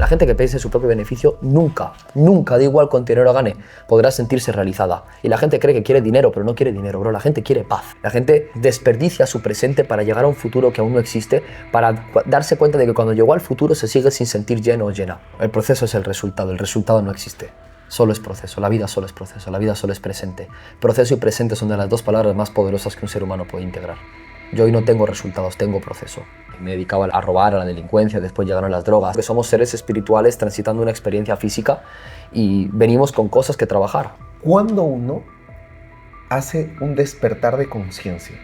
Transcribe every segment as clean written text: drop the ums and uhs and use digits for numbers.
La gente que piensa en su propio beneficio nunca, nunca, da igual cuánto dinero gane, podrá sentirse realizada. Y la gente cree que quiere dinero, pero no quiere dinero, bro. La gente quiere paz. La gente desperdicia su presente para llegar a un futuro que aún no existe, para darse cuenta de que cuando llegó al futuro se sigue sin sentir lleno o llena. El proceso es el resultado no existe. Solo es proceso, la vida solo es proceso, la vida solo es presente. Proceso y presente son de las dos palabras más poderosas que un ser humano puede integrar. Yo hoy no tengo resultados, tengo proceso. Me dedicaba a robar, a la delincuencia, después llegaron las drogas. Porque somos seres espirituales transitando una experiencia física y venimos con cosas que trabajar. ¿Cuándo uno hace un despertar de conciencia?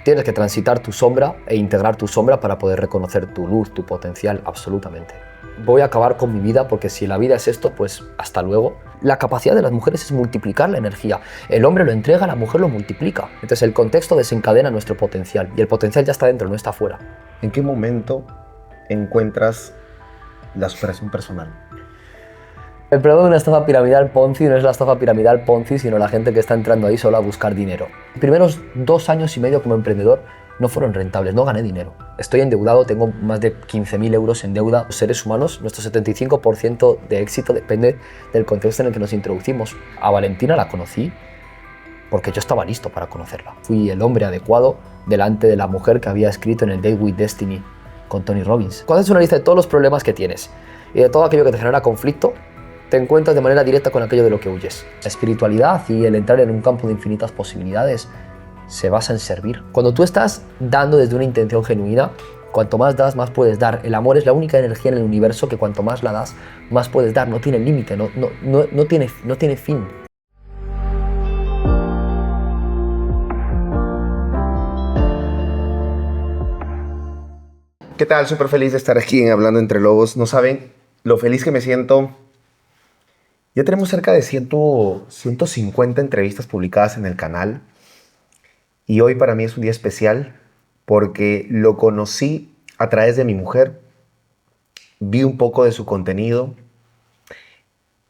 Tienes que transitar tu sombra e integrar tu sombra para poder reconocer tu luz, tu potencial, absolutamente. Voy a acabar con mi vida porque si la vida es esto, pues hasta luego. La capacidad de las mujeres es multiplicar la energía. El hombre lo entrega, la mujer lo multiplica. Entonces el contexto desencadena nuestro potencial y el potencial ya está dentro, no está fuera. ¿En qué momento encuentras la superación personal? El problema de una estafa piramidal Ponzi no es la estafa piramidal Ponzi, sino la gente que está entrando ahí solo a buscar dinero. Los primeros 2 años y medio como emprendedor no fueron rentables, no gané dinero. Estoy endeudado, tengo más de 15.000 euros en deuda. Los seres humanos, nuestro 75% de éxito depende del contexto en el que nos introducimos. A Valentina la conocí porque yo estaba listo para conocerla. Fui el hombre adecuado delante de la mujer que había escrito en el Date with Destiny con Tony Robbins. Cuando haces una lista de todos los problemas que tienes y de todo aquello que te genera conflicto, te encuentras de manera directa con aquello de lo que huyes. La espiritualidad y el entrar en un campo de infinitas posibilidades se basa en servir. Cuando tú estás dando desde una intención genuina, cuanto más das, más puedes dar. El amor es la única energía en el universo que cuanto más la das, más puedes dar. No tiene límite, no tiene fin. ¿Qué tal? Súper feliz de estar aquí en Hablando Entre Lobos. No saben lo feliz que me siento. Ya tenemos cerca de 150 entrevistas publicadas en el canal. Y hoy para mí es un día especial porque lo conocí a través de mi mujer. Vi un poco de su contenido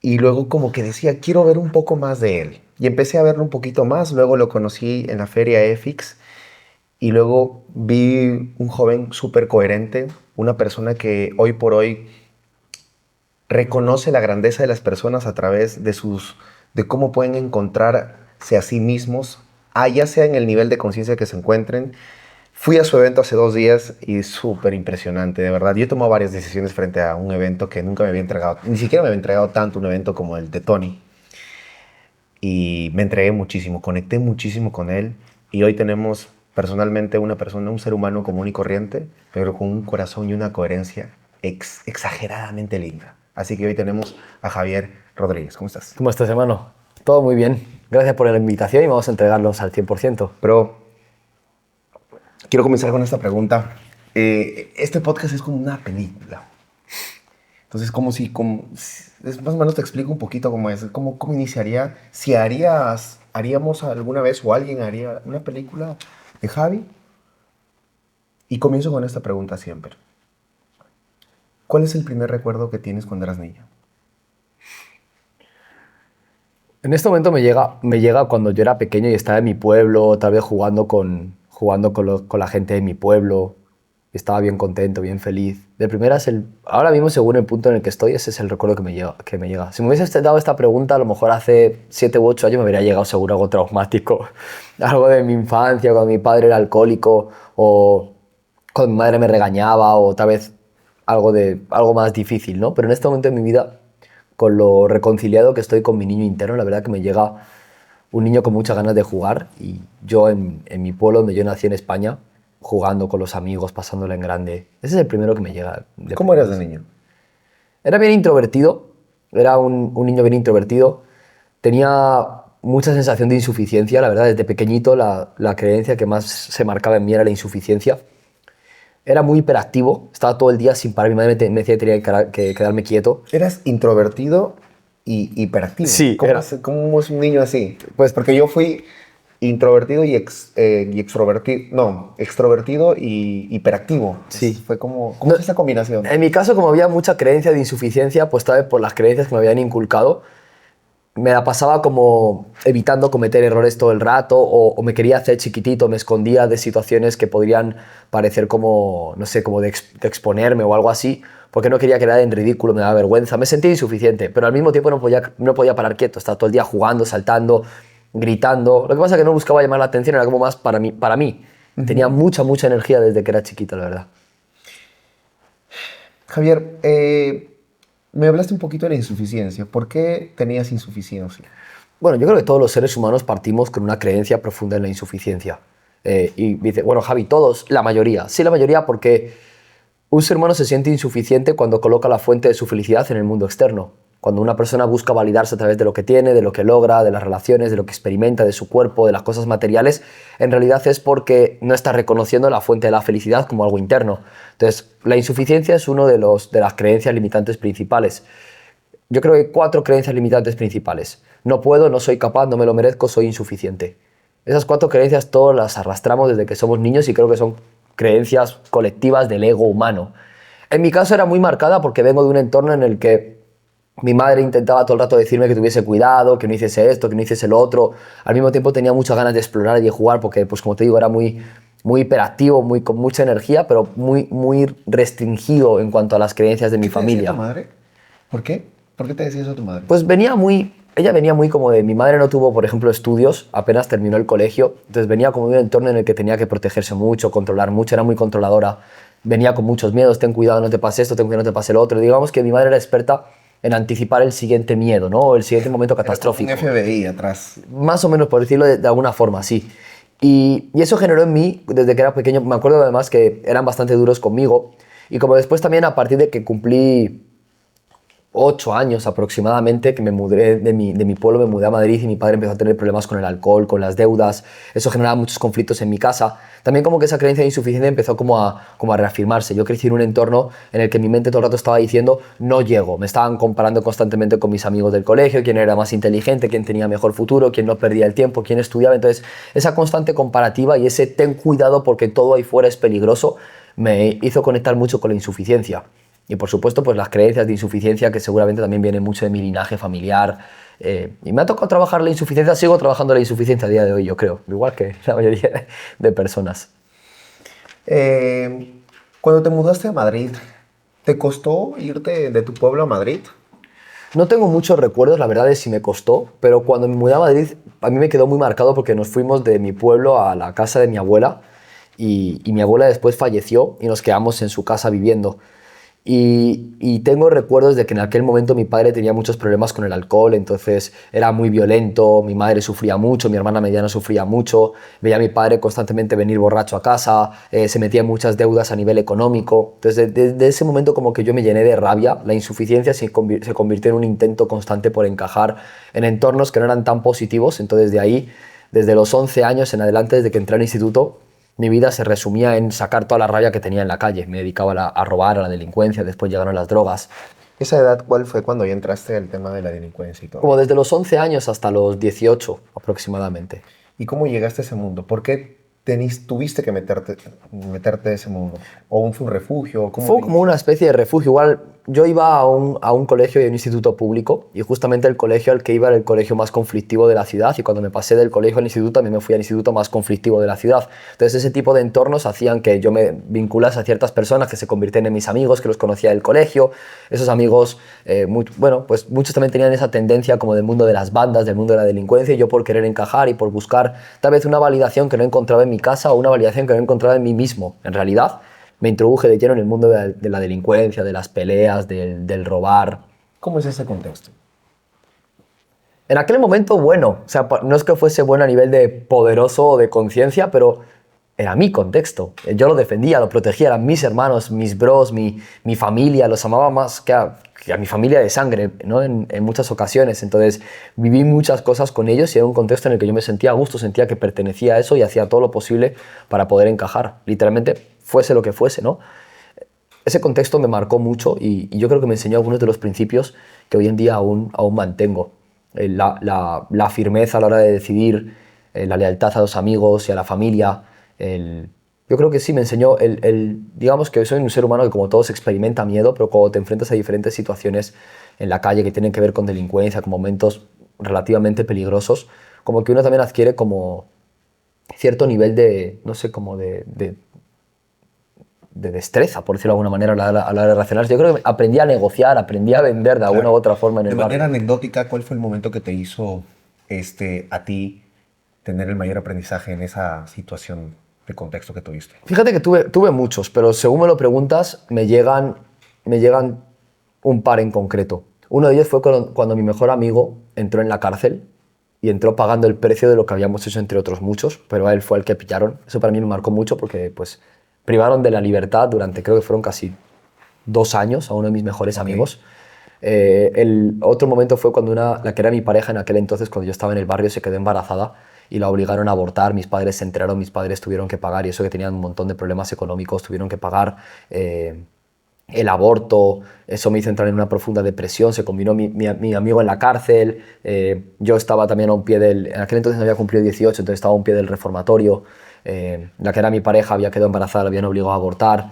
y luego como que decía, quiero ver un poco más de él. Y empecé a verlo un poquito más. Luego lo conocí en la feria EFIX. Y luego vi un joven súper coherente, una persona que hoy por hoy reconoce la grandeza de las personas a través de cómo pueden encontrarse a sí mismos, ya sea en el nivel de conciencia que se encuentren. Fui a su evento hace 2 días y súper impresionante, de verdad. Yo he tomado varias decisiones frente a un evento que nunca me había entregado, ni siquiera me había entregado tanto un evento como el de Tony. Y me entregué muchísimo, conecté muchísimo con él y hoy tenemos personalmente una persona, un ser humano común y corriente, pero con un corazón y una coherencia exageradamente linda. Así que hoy tenemos a Javier Rodríguez. ¿Cómo estás? ¿Cómo estás, hermano? Todo muy bien. Gracias por la invitación y vamos a entregarlos al 100%. Pero quiero comenzar con esta pregunta. Este podcast es como una película. Entonces, más o menos te explico un poquito cómo es, cómo iniciaría, si haríamos alguna vez o alguien haría una película de Javi. Y comienzo con esta pregunta siempre. ¿Cuál es el primer recuerdo que tienes cuando eras niña? En este momento me llega cuando yo era pequeño y estaba en mi pueblo, tal vez jugando con la gente de mi pueblo. Estaba bien contento, bien feliz. De primera, ahora mismo, según el punto en el que estoy, ese es el recuerdo que me llega. Si me hubiese dado esta pregunta, a lo mejor hace 7 u 8 años me habría llegado seguro algo traumático. Algo de mi infancia, cuando mi padre era alcohólico, o cuando mi madre me regañaba, o tal vez algo más difícil, ¿no? Pero en este momento de mi vida, con lo reconciliado que estoy con mi niño interno, la verdad que me llega un niño con muchas ganas de jugar. Y yo en mi pueblo, donde yo nací en España, jugando con los amigos, pasándola en grande. Ese es el primero que me llega. ¿Cómo eras de niño? Era bien introvertido, era un niño bien introvertido. Tenía mucha sensación de insuficiencia, la verdad, desde pequeñito la creencia que más se marcaba en mí era la insuficiencia. Era muy hiperactivo, estaba todo el día sin parar. Mi madre me decía que tenía que quedarme quieto. ¿Eras introvertido y hiperactivo? Sí. ¿Cómo es un niño así? Pues porque yo fui introvertido y extrovertido. No, extrovertido y hiperactivo. Sí. Fue ¿cómo es esa combinación? En mi caso, como había mucha creencia de insuficiencia, pues tal vez por las creencias que me habían inculcado, me la pasaba como evitando cometer errores todo el rato, o me quería hacer chiquitito, me escondía de situaciones que podrían parecer como, no sé, como de exponerme o algo así, porque no quería quedar en ridículo, me daba vergüenza, me sentía insuficiente, pero al mismo tiempo no podía parar quieto, estaba todo el día jugando, saltando, gritando. Lo que pasa es que no buscaba llamar la atención, era como más para mí, para mí. Tenía mucha energía desde que era chiquito, la verdad. Javier, me hablaste un poquito de la insuficiencia. ¿Por qué tenías insuficiencia? Bueno, yo creo que todos los seres humanos partimos con una creencia profunda en la insuficiencia. Y dice, bueno, Javi, todos, la mayoría. Sí, la mayoría porque un ser humano se siente insuficiente cuando coloca la fuente de su felicidad en el mundo externo. Cuando una persona busca validarse a través de lo que tiene, de lo que logra, de las relaciones, de lo que experimenta, de su cuerpo, de las cosas materiales, en realidad es porque no está reconociendo la fuente de la felicidad como algo interno. Entonces, la insuficiencia es una de las creencias limitantes principales. Yo creo que hay 4 creencias limitantes principales. No puedo, no soy capaz, no me lo merezco, soy insuficiente. Esas 4 creencias todas las arrastramos desde que somos niños y creo que son creencias colectivas del ego humano. En mi caso era muy marcada porque vengo de un entorno en el que mi madre intentaba todo el rato decirme que tuviese cuidado, que no hiciese esto, que no hiciese lo otro. Al mismo tiempo tenía muchas ganas de explorar y de jugar porque, pues como te digo, era muy hiperactivo, con mucha energía, pero muy restringido en cuanto a las creencias de mi familia. ¿Qué te decía tu madre? ¿Por qué? ¿Por qué te decía eso tu madre? Pues ella venía muy como de, mi madre no tuvo, por ejemplo, estudios, apenas terminó el colegio, entonces venía como de un entorno en el que tenía que protegerse mucho, controlar mucho, era muy controladora, venía con muchos miedos, ten cuidado, no te pase esto, ten cuidado, no te pase lo otro. Digamos que mi madre era experta en anticipar el siguiente miedo, ¿no? O el siguiente momento catastrófico. Un FBI atrás. Más o menos, por decirlo de alguna forma, sí. Y eso generó en mí, desde que era pequeño, me acuerdo además que eran bastante duros conmigo, y como después también a partir de que cumplí 8 años aproximadamente, que me mudé de mi pueblo, me mudé a Madrid y mi padre empezó a tener problemas con el alcohol, con las deudas. Eso generaba muchos conflictos en mi casa. También como que esa creencia de insuficiencia empezó como a reafirmarse. Yo crecí en un entorno en el que mi mente todo el rato estaba diciendo no llego. Me estaban comparando constantemente con mis amigos del colegio, quién era más inteligente, quién tenía mejor futuro, quién no perdía el tiempo, quién estudiaba. Entonces esa constante comparativa y ese ten cuidado porque todo ahí fuera es peligroso me hizo conectar mucho con la insuficiencia. Y por supuesto, pues las creencias de insuficiencia, que seguramente también vienen mucho de mi linaje familiar. Y me ha tocado trabajar la insuficiencia, sigo trabajando la insuficiencia a día de hoy, yo creo, igual que la mayoría de personas. Cuando te mudaste a Madrid, ¿te costó irte de tu pueblo a Madrid? No tengo muchos recuerdos, la verdad es si me costó, pero cuando me mudé a Madrid, a mí me quedó muy marcado porque nos fuimos de mi pueblo a la casa de mi abuela y mi abuela después falleció y nos quedamos en su casa viviendo. Y tengo recuerdos de que en aquel momento mi padre tenía muchos problemas con el alcohol, entonces era muy violento, mi madre sufría mucho, mi hermana mediana sufría mucho, veía a mi padre constantemente venir borracho a casa, se metía en muchas deudas a nivel económico. Entonces desde ese momento como que yo me llené de rabia, la insuficiencia se convirtió en un intento constante por encajar en entornos que no eran tan positivos. Entonces de ahí, desde los 11 años en adelante, desde que entré al instituto, mi vida se resumía en sacar toda la rabia que tenía en la calle. Me dedicaba a robar, a la delincuencia, después llegaron las drogas. ¿Esa edad cuál fue cuando ya entraste al tema de la delincuencia y todo? Como desde los 11 años hasta los 18 aproximadamente. ¿Y cómo llegaste a ese mundo? ¿Por qué tuviste que meterte a ese mundo? ¿O fue un refugio? Fue como una especie de refugio. Igual yo iba a un colegio y a un instituto público y justamente el colegio al que iba era el colegio más conflictivo de la ciudad y cuando me pasé del colegio al instituto también me fui al instituto más conflictivo de la ciudad. Entonces ese tipo de entornos hacían que yo me vinculase a ciertas personas que se convirtieron en mis amigos, que los conocía del colegio. Esos amigos, pues muchos también tenían esa tendencia como del mundo de las bandas, del mundo de la delincuencia y yo por querer encajar y por buscar tal vez una validación que no encontraba en mi casa o una validación que no encontraba en mí mismo. En realidad me introduje de lleno en el mundo de la delincuencia, de las peleas, del robar. ¿Cómo es ese contexto? En aquel momento, bueno, o sea, no es que fuese bueno a nivel de poderoso o de conciencia, pero era mi contexto. Yo lo defendía, lo protegía, eran mis hermanos, mis bros, mi familia, los amaba más que a mi familia de sangre, ¿no? En muchas ocasiones. Entonces viví muchas cosas con ellos y era un contexto en el que yo me sentía a gusto, sentía que pertenecía a eso y hacía todo lo posible para poder encajar. Literalmente, fuese lo que fuese, ¿no? Ese contexto me marcó mucho y yo creo que me enseñó algunos de los principios que hoy en día aún mantengo. La firmeza a la hora de decidir, la lealtad a los amigos y a la familia. Yo creo que sí me enseñó, digamos que soy un ser humano que como todos experimenta miedo, pero cuando te enfrentas a diferentes situaciones en la calle que tienen que ver con delincuencia, con momentos relativamente peligrosos, como que uno también adquiere como cierto nivel de, no sé, como de de destreza, por decirlo de alguna manera, a la hora de relacionarse. Yo creo que aprendí a negociar, aprendí a vender de alguna u otra forma en el De barrio. manera anecdótica, ¿cuál fue el momento que te hizo a ti tener el mayor aprendizaje en esa situación de contexto que tuviste? Fíjate que tuve muchos, pero según me lo preguntas, me llegan un par en concreto. Uno de ellos fue cuando mi mejor amigo entró en la cárcel y entró pagando el precio de lo que habíamos hecho entre otros muchos, pero a él fue el que pillaron. Eso para mí me marcó mucho porque pues, privaron de la libertad durante, creo que fueron casi 2 años, a uno de mis mejores amigos. El otro momento fue cuando la que era mi pareja en aquel entonces, cuando yo estaba en el barrio, se quedó embarazada y la obligaron a abortar. Mis padres se enteraron, mis padres tuvieron que pagar, y eso que tenían un montón de problemas económicos, tuvieron que pagar el aborto. Eso me hizo entrar en una profunda depresión. Se combinó mi amigo en la cárcel, yo estaba también a un pie en aquel entonces no había cumplido 18, entonces estaba a un pie del reformatorio. La que era mi pareja había quedado embarazada, la habían obligado a abortar.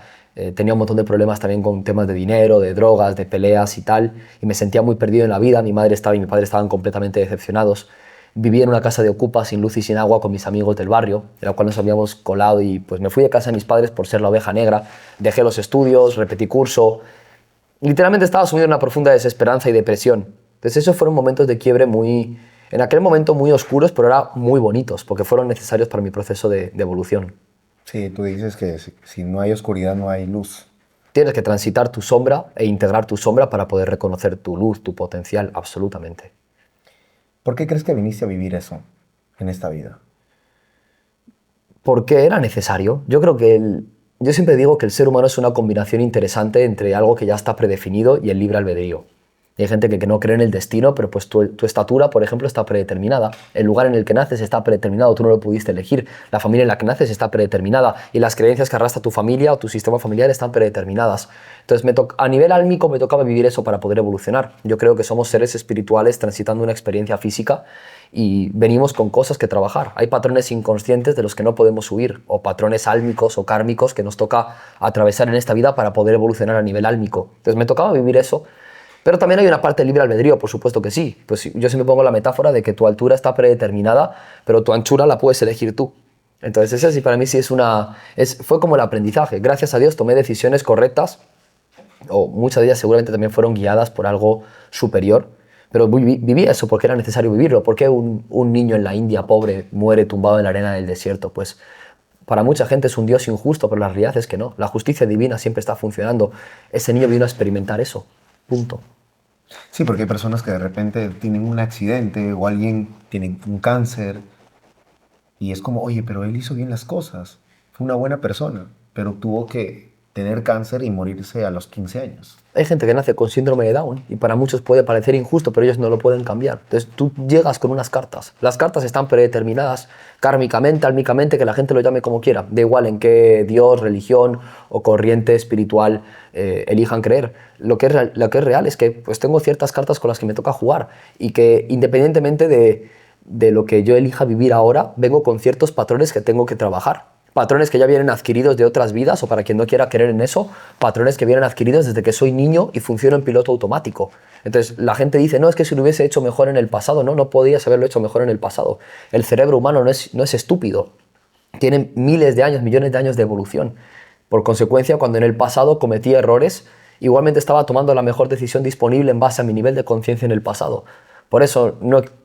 Tenía un montón de problemas también con temas de dinero, de drogas, de peleas y tal, y me sentía muy perdido en la vida. Mi madre y mi padre estaban completamente decepcionados. Vivía en una casa de ocupa, sin luz y sin agua, con mis amigos del barrio, de la cual nos habíamos colado, y pues me fui de casa de mis padres por ser la oveja negra. Dejé los estudios, repetí curso. Literalmente estaba sumido en una profunda desesperanza y depresión. Entonces esos fueron momentos de quiebre en aquel momento muy oscuros, pero ahora muy bonitos, porque fueron necesarios para mi proceso de evolución. Sí, tú dices que si no hay oscuridad, no hay luz. Tienes que transitar tu sombra e integrar tu sombra para poder reconocer tu luz, tu potencial, absolutamente. ¿Por qué crees que viniste a vivir eso en esta vida? Porque era necesario. Yo creo que yo siempre digo que el ser humano es una combinación interesante entre algo que ya está predefinido y el libre albedrío. Y hay gente que no cree en el destino, pero pues tu estatura, por ejemplo, está predeterminada. El lugar en el que naces está predeterminado, tú no lo pudiste elegir. La familia en la que naces está predeterminada. Y las creencias que arrastra tu familia o tu sistema familiar están predeterminadas. Entonces, a nivel álmico me tocaba vivir eso para poder evolucionar. Yo creo que somos seres espirituales transitando una experiencia física y venimos con cosas que trabajar. Hay patrones inconscientes de los que no podemos huir, o patrones álmicos o kármicos que nos toca atravesar en esta vida para poder evolucionar a nivel álmico. Entonces, me tocaba vivir eso. Pero también hay una parte de libre albedrío, por supuesto que sí. Pues yo siempre pongo la metáfora de que tu altura está predeterminada, pero tu anchura la puedes elegir tú. Entonces ese sí, para mí sí fue como el aprendizaje. Gracias a Dios tomé decisiones correctas, o muchas de ellas seguramente también fueron guiadas por algo superior, pero viví eso porque era necesario vivirlo. ¿Por qué un niño en la India pobre muere tumbado en la arena del desierto? Pues para mucha gente es un Dios injusto, pero la realidad es que no. La justicia divina siempre está funcionando. Ese niño vino a experimentar eso. Punto. Sí, porque hay personas que de repente tienen un accidente o alguien tiene un cáncer y es como, oye, pero él hizo bien las cosas, fue una buena persona, pero tuvo que tener cáncer y morirse a los 15 años. Hay gente que nace con síndrome de Down y para muchos puede parecer injusto, pero ellos no lo pueden cambiar. Entonces tú llegas con unas cartas. Las cartas están predeterminadas kármicamente, álmicamente, que la gente lo llame como quiera. Da igual en qué Dios, religión o corriente espiritual elijan creer. Lo que es real es que pues, tengo ciertas cartas con las que me toca jugar y que independientemente de lo que yo elija vivir ahora, vengo con ciertos patrones que tengo que trabajar. Patrones que ya vienen adquiridos de otras vidas, o para quien no quiera creer en eso, patrones que vienen adquiridos desde que soy niño y funciono en piloto automático. Entonces la gente dice, no, es que si lo hubiese hecho mejor en el pasado, no podías haberlo hecho mejor en el pasado. El cerebro humano no es estúpido, tiene miles de años, millones de años de evolución. Por consecuencia, cuando en el pasado cometí errores, igualmente estaba tomando la mejor decisión disponible en base a mi nivel de conciencia en el pasado. Por eso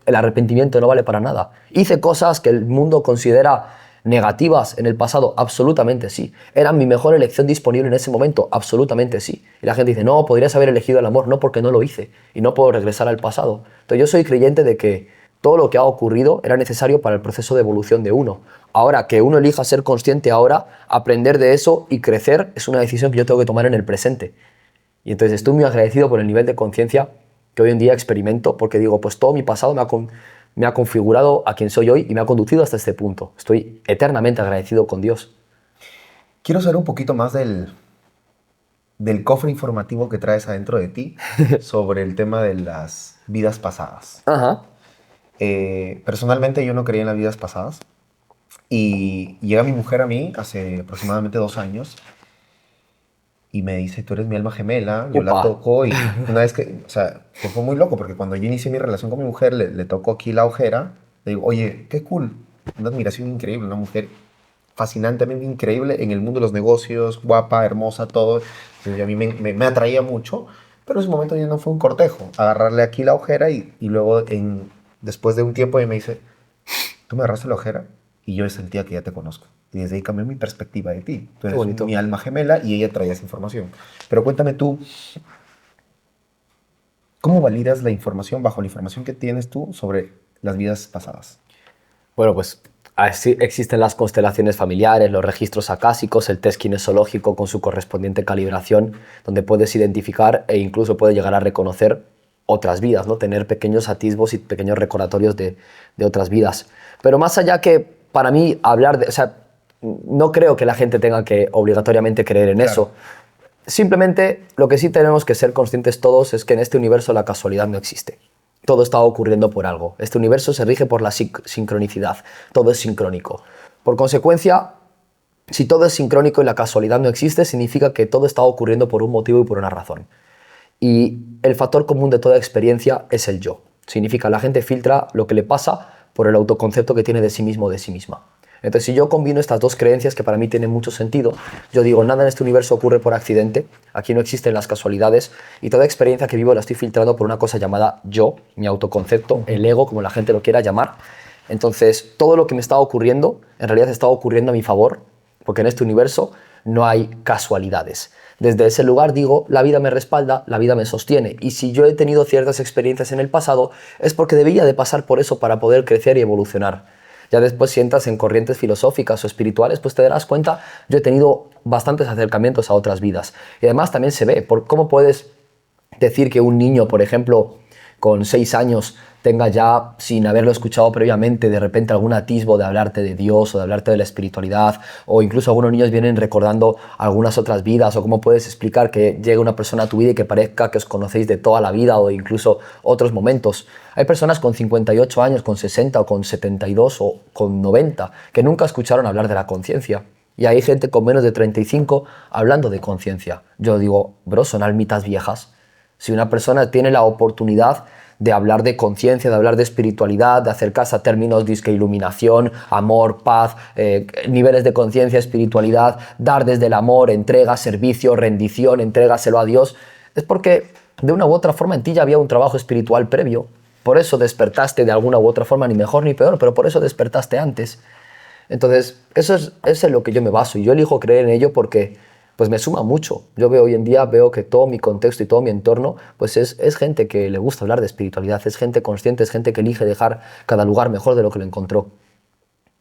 el arrepentimiento no vale para nada. Hice cosas que el mundo considera negativas en el pasado, absolutamente sí. ¿Eran mi mejor elección disponible en ese momento? Absolutamente sí. Y la gente dice, no, podrías haber elegido el amor. No, porque no lo hice y no puedo regresar al pasado. Entonces yo soy creyente de que todo lo que ha ocurrido era necesario para el proceso de evolución de uno. Ahora, que uno elija ser consciente ahora, aprender de eso y crecer, es una decisión que yo tengo que tomar en el presente. Y entonces estoy muy agradecido por el nivel de conciencia que hoy en día experimento, porque digo, pues todo mi pasado me ha configurado a quien soy hoy y me ha conducido hasta este punto. Estoy eternamente agradecido con Dios. Quiero saber un poquito más del cofre informativo que traes adentro de ti sobre el tema de las vidas pasadas. Ajá. Personalmente yo no creía en las vidas pasadas y llega mi mujer a mí hace aproximadamente 2 años y me dice, tú eres mi alma gemela. Yo la toco y una vez que, o sea, que fue muy loco porque cuando yo inicié mi relación con mi mujer, le toco aquí la ojera, le digo, oye, qué cool, una admiración increíble, una mujer fascinantemente increíble en el mundo de los negocios, guapa, hermosa, todo. Entonces, a mí me atraía mucho, pero en ese momento ya no fue un cortejo. Agarrarle aquí la ojera y luego después de un tiempo ella me dice, tú me agarraste la ojera y yo sentía que ya te conozco. Y desde ahí cambió mi perspectiva de ti. Tú Qué eres bonito. mi alma gemela y ella traía esa información. Pero cuéntame tú, ¿cómo validas la información bajo la información que tienes tú sobre las vidas pasadas? Bueno, pues así existen las constelaciones familiares, los registros acásicos, el test kinesológico con su correspondiente calibración, donde puedes identificar e incluso puedes llegar a reconocer otras vidas, ¿no? Tener pequeños atisbos y pequeños recordatorios de otras vidas. Pero más allá que para mí hablar de... O sea, no creo que la gente tenga que obligatoriamente creer en Claro. eso. Simplemente lo que sí tenemos que ser conscientes todos es que en este universo la casualidad no existe. Todo está ocurriendo por algo. Este universo se rige por la sincronicidad. Todo es sincrónico. Por consecuencia, si todo es sincrónico y la casualidad no existe, significa que todo está ocurriendo por un motivo y por una razón. Y el factor común de toda experiencia es el yo. Significa la gente filtra lo que le pasa por el autoconcepto que tiene de sí mismo o de sí misma. Entonces, si yo combino estas dos creencias que para mí tienen mucho sentido, yo digo, nada en este universo ocurre por accidente, aquí no existen las casualidades, y toda experiencia que vivo la estoy filtrando por una cosa llamada yo, mi autoconcepto, el ego, como la gente lo quiera llamar. Entonces, todo lo que me está ocurriendo, en realidad está ocurriendo a mi favor, porque en este universo no hay casualidades. Desde ese lugar digo, la vida me respalda, la vida me sostiene, y si yo he tenido ciertas experiencias en el pasado, es porque debía de pasar por eso para poder crecer y evolucionar. Ya después, si entras en corrientes filosóficas o espirituales, pues te darás cuenta, yo he tenido bastantes acercamientos a otras vidas. Y además también se ve, por cómo puedes decir que un niño, por ejemplo, con 6 años, tenga ya, sin haberlo escuchado previamente, de repente algún atisbo de hablarte de Dios o de hablarte de la espiritualidad, o incluso algunos niños vienen recordando algunas otras vidas, o cómo puedes explicar que llegue una persona a tu vida y que parezca que os conocéis de toda la vida o incluso otros momentos. Hay personas con 58 años, con 60 o con 72 o con 90 que nunca escucharon hablar de la conciencia. Y hay gente con menos de 35 hablando de conciencia. Yo digo, bro, son almitas viejas. Si una persona tiene la oportunidad de hablar de conciencia, de hablar de espiritualidad, de acercarse a términos de iluminación, amor, paz, niveles de conciencia, espiritualidad, dar desde el amor, entrega, servicio, rendición, entrégaselo a Dios, es porque de una u otra forma en ti ya había un trabajo espiritual previo. Por eso despertaste de alguna u otra forma, ni mejor ni peor, pero por eso despertaste antes. Entonces, eso es en lo que yo me baso y yo elijo creer en ello porque pues me suma mucho. Yo veo hoy en día, veo que todo mi contexto y todo mi entorno pues es gente que le gusta hablar de espiritualidad, es gente consciente, es gente que elige dejar cada lugar mejor de lo que lo encontró.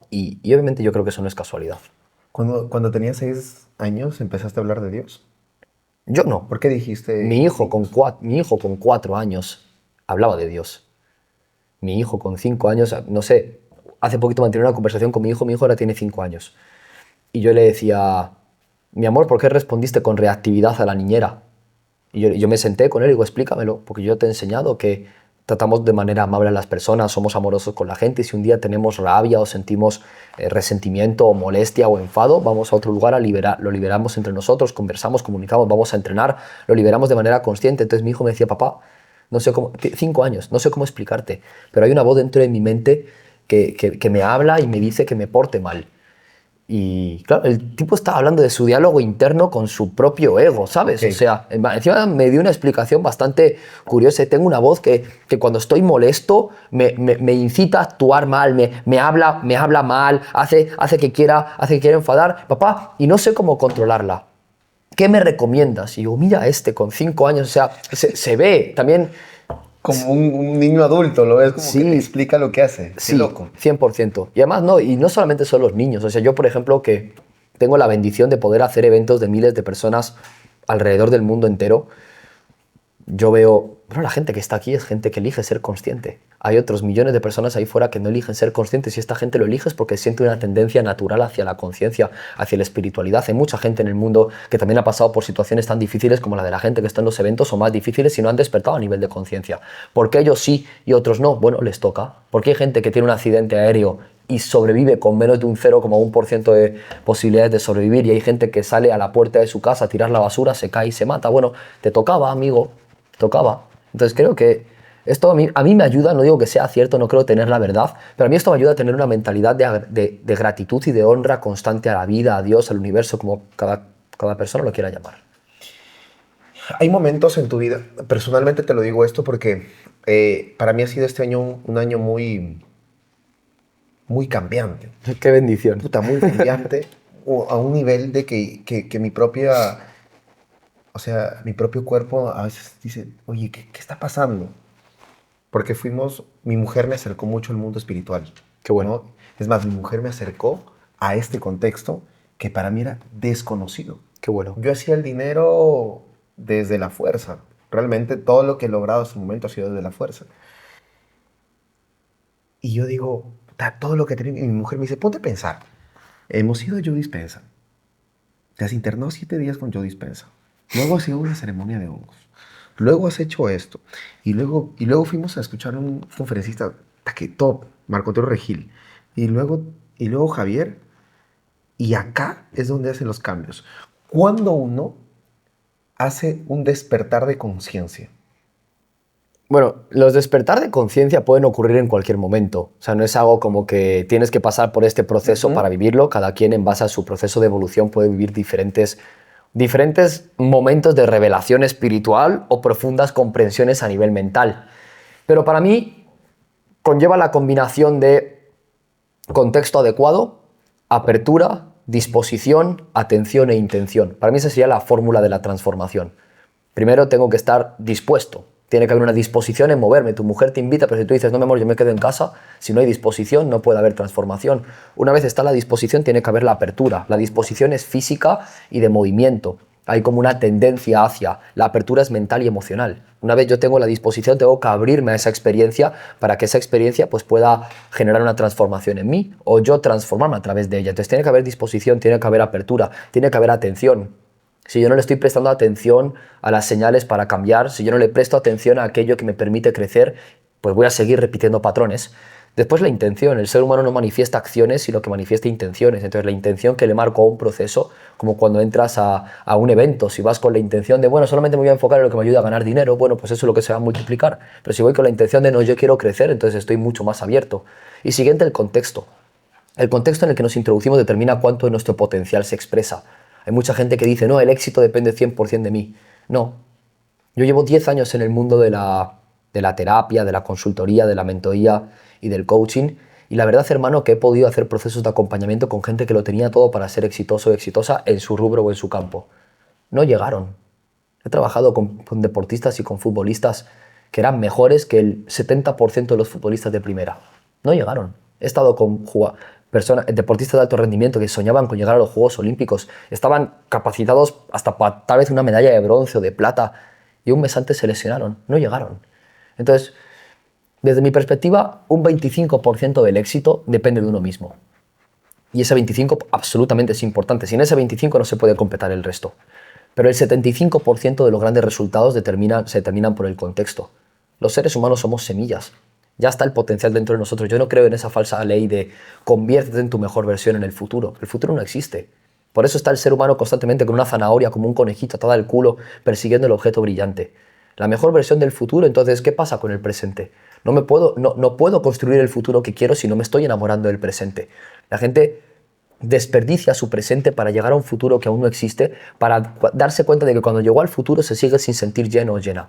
Y obviamente yo creo que eso no es casualidad. Cuando tenías 6 años, empezaste a hablar de Dios. Yo no. ¿Por qué dijiste? Mi hijo con 4 años hablaba de Dios. Mi hijo con 5 años, no sé, hace poquito mantuve una conversación con mi hijo ahora tiene 5 años. Y yo le decía, mi amor, ¿por qué respondiste con reactividad a la niñera? Y yo me senté con él y digo, explícamelo, porque yo te he enseñado que tratamos de manera amable a las personas, somos amorosos con la gente, y si un día tenemos rabia o sentimos resentimiento o molestia o enfado, vamos a otro lugar a liberar, lo liberamos entre nosotros, conversamos, comunicamos, vamos a entrenar, lo liberamos de manera consciente. Entonces mi hijo me decía, papá, no sé cómo, 5 años, no sé cómo explicarte, pero hay una voz dentro de mi mente que me habla y me dice que me porte mal. Y claro, el tipo estaba hablando de su diálogo interno con su propio ego, ¿sabes? Okay. O sea, encima me dio una explicación bastante curiosa. Tengo una voz que cuando estoy molesto me incita a actuar mal, me habla mal, hace que quiera enfadar. Papá, y no sé cómo controlarla. ¿Qué me recomiendas? Y yo, mira con 5 años, o sea, se ve también... Como un niño adulto, lo ves como Sí. que te explica lo que hace. Sí, Qué loco. 100%. Y además no solamente son los niños. O sea, yo, por ejemplo, que tengo la bendición de poder hacer eventos de miles de personas alrededor del mundo entero, yo veo, bueno, la gente que está aquí es gente que elige ser consciente. Hay otros millones de personas ahí fuera que no eligen ser conscientes y esta gente lo elige es porque siente una tendencia natural hacia la conciencia, hacia la espiritualidad. Hay mucha gente en el mundo que también ha pasado por situaciones tan difíciles como la de la gente que está en los eventos o más difíciles y no han despertado a nivel de conciencia. ¿Por qué ellos sí y otros no? Bueno, les toca. Porque hay gente que tiene un accidente aéreo y sobrevive con menos de un 0,1% de posibilidades de sobrevivir y hay gente que sale a la puerta de su casa a tirar la basura, se cae y se mata. Bueno, te tocaba, amigo, te tocaba. Entonces creo que Esto a mí me ayuda, no digo que sea cierto, no creo tener la verdad, pero a mí esto me ayuda a tener una mentalidad de gratitud y de honra constante a la vida, a Dios, al universo, como cada persona lo quiera llamar. Hay momentos en tu vida, personalmente te lo digo esto porque para mí ha sido este año un año muy, muy cambiante. Qué bendición. Puta, muy cambiante a un nivel de que mi propia, o sea, mi propio cuerpo a veces dice, oye, ¿qué está pasando? Porque mi mujer me acercó mucho al mundo espiritual. Qué bueno. ¿no? Es más, mi mujer me acercó a este contexto que para mí era desconocido. Qué bueno. Yo hacía el dinero desde la fuerza. Realmente todo lo que he logrado hasta el momento ha sido desde la fuerza. Y yo digo, puta, todo lo que tenía. Y mi mujer me dice, ponte a pensar. Hemos ido a Joe Dispenza. Te has internado 7 días con Joe Dispenza. Luego has ido a una ceremonia de hongos. Luego has hecho esto. Y luego fuimos a escuchar a un conferencista que top, Marco Antonio Regil. Y luego Javier. Y acá es donde hacen los cambios. Cuando uno hace un despertar de conciencia. Bueno, los despertar de conciencia pueden ocurrir en cualquier momento. O sea, no es algo como que tienes que pasar por este proceso para vivirlo. Cada quien, en base a su proceso de evolución, puede vivir diferentes momentos de revelación espiritual o profundas comprensiones a nivel mental. Pero para mí conlleva la combinación de contexto adecuado, apertura, disposición, atención e intención. Para mí esa sería la fórmula de la transformación. Primero tengo que estar dispuesto. Tiene que haber una disposición en moverme. Tu mujer te invita, pero si tú dices, no, mi amor, yo me quedo en casa, si no hay disposición, no puede haber transformación. Una vez está la disposición, tiene que haber la apertura. La disposición es física y de movimiento. Hay como una tendencia hacia. La apertura es mental y emocional. Una vez yo tengo la disposición, tengo que abrirme a esa experiencia para que esa experiencia pues, pueda generar una transformación en mí o yo transformarme a través de ella. Entonces tiene que haber disposición, tiene que haber apertura, tiene que haber atención. Si yo no le estoy prestando atención a las señales para cambiar, si yo no le presto atención a aquello que me permite crecer, pues voy a seguir repitiendo patrones. Después la intención. El ser humano no manifiesta acciones, sino que manifiesta intenciones. Entonces la intención que le marco a un proceso, como cuando entras a un evento, si vas con la intención de, bueno, solamente me voy a enfocar en lo que me ayuda a ganar dinero, bueno, pues eso es lo que se va a multiplicar. Pero si voy con la intención de, no, yo quiero crecer, entonces estoy mucho más abierto. Y siguiente, el contexto. El contexto en el que nos introducimos determina cuánto de nuestro potencial se expresa. Hay mucha gente que dice, no, el éxito depende 100% de mí. No. Yo llevo 10 años en el mundo de la terapia, de la consultoría, de la mentoría y del coaching. Y la verdad, hermano, que he podido hacer procesos de acompañamiento con gente que lo tenía todo para ser exitoso o exitosa en su rubro o en su campo. No llegaron. He trabajado con deportistas y con futbolistas que eran mejores que el 70% de los futbolistas de primera. No llegaron. He estado con deportistas de alto rendimiento que soñaban con llegar a los Juegos Olímpicos, estaban capacitados hasta para tal vez una medalla de bronce o de plata y un mes antes se lesionaron, no llegaron. Entonces, desde mi perspectiva, un 25% del éxito depende de uno mismo. Y ese 25 absolutamente es importante. Sin ese 25 no se puede completar el resto. Pero el 75% de los grandes resultados se determinan por el contexto. Los seres humanos somos semillas. Ya está el potencial dentro de nosotros. Yo no creo en esa falsa ley de conviértete en tu mejor versión en el futuro. El futuro no existe. Por eso está el ser humano constantemente con una zanahoria, como un conejito atada al culo, persiguiendo el objeto brillante. La mejor versión del futuro, entonces, ¿qué pasa con el presente? No puedo construir el futuro que quiero si no me estoy enamorando del presente. La gente desperdicia su presente para llegar a un futuro que aún no existe, para darse cuenta de que cuando llegó al futuro se sigue sin sentir lleno o llena.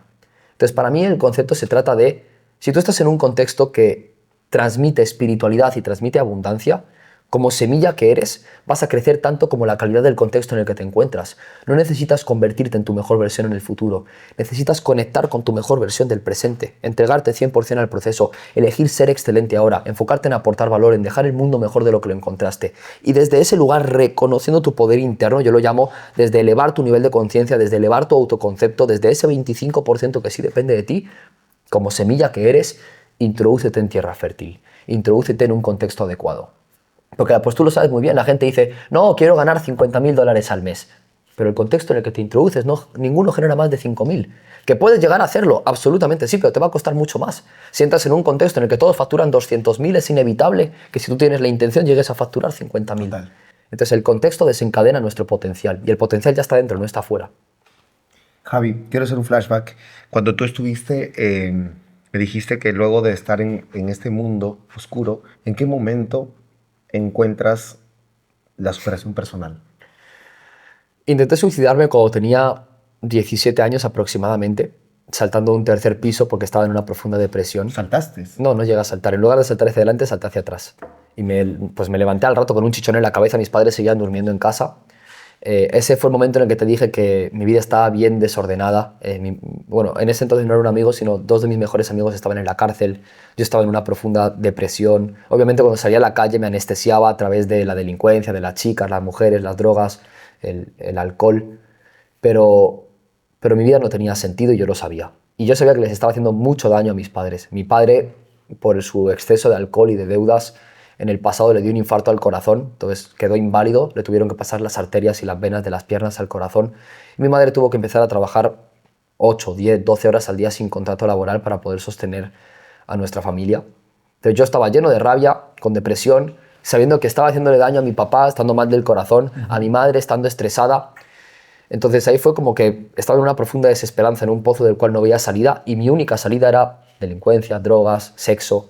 Entonces, para mí el concepto se trata de, si tú estás en un contexto que transmite espiritualidad y transmite abundancia, como semilla que eres, vas a crecer tanto como la calidad del contexto en el que te encuentras. No necesitas convertirte en tu mejor versión en el futuro. Necesitas conectar con tu mejor versión del presente, entregarte 100% al proceso, elegir ser excelente ahora, enfocarte en aportar valor, en dejar el mundo mejor de lo que lo encontraste. Y desde ese lugar, reconociendo tu poder interno, yo lo llamo desde elevar tu nivel de conciencia, desde elevar tu autoconcepto, desde ese 25% que sí depende de ti, como semilla que eres, introdúcete en tierra fértil, introdúcete en un contexto adecuado. Porque pues tú lo sabes muy bien, la gente dice, no, quiero ganar $50.000 al mes. Pero el contexto en el que te introduces, ninguno genera más de 5.000. Que puedes llegar a hacerlo, absolutamente sí, pero te va a costar mucho más. Si entras en un contexto en el que todos facturan 200.000, es inevitable que si tú tienes la intención llegues a facturar 50.000. Entonces el contexto desencadena nuestro potencial y el potencial ya está dentro, no está fuera. Javi, quiero hacer un flashback. Cuando tú estuviste Me dijiste que luego de estar en este mundo oscuro, ¿en qué momento encuentras la superación personal? Intenté suicidarme cuando tenía 17 años aproximadamente, saltando de un tercer piso porque estaba en una profunda depresión. ¿Saltaste? No, no llegué a saltar. En lugar de saltar hacia adelante, salté hacia atrás. Y pues me levanté al rato con un chichón en la cabeza. Mis padres seguían durmiendo en casa. Ese fue el momento en el que te dije que mi vida estaba bien desordenada. Bueno, en ese entonces no era un amigo, sino dos de mis mejores amigos estaban en la cárcel. Yo estaba en una profunda depresión. Obviamente cuando salía a la calle me anestesiaba a través de la delincuencia, de las chicas, las mujeres, las drogas, el alcohol. Pero mi vida no tenía sentido y yo lo sabía. Y yo sabía que les estaba haciendo mucho daño a mis padres. Mi padre, por su exceso de alcohol y de deudas, en el pasado le dio un infarto al corazón, entonces quedó inválido, le tuvieron que pasar las arterias y las venas de las piernas al corazón. Y mi madre tuvo que empezar a trabajar 8, 10, 12 horas al día sin contrato laboral para poder sostener a nuestra familia. Entonces yo estaba lleno de rabia, con depresión, sabiendo que estaba haciéndole daño a mi papá, estando mal del corazón, a mi madre, estando estresada. Entonces ahí fue como que estaba en una profunda desesperanza, en un pozo del cual no veía salida, y mi única salida era delincuencia, drogas, sexo.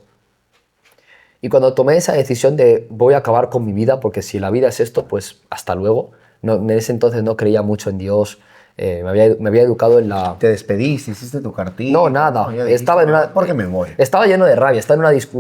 Y cuando tomé esa decisión de voy a acabar con mi vida, porque si la vida es esto, pues hasta luego. No, en ese entonces no creía mucho en Dios, me había educado en la... ¿Te despediste? ¿Hiciste tu cartilla? No, nada. Ya dijiste, Estaba en una... ¿por qué me voy? Estaba lleno de rabia,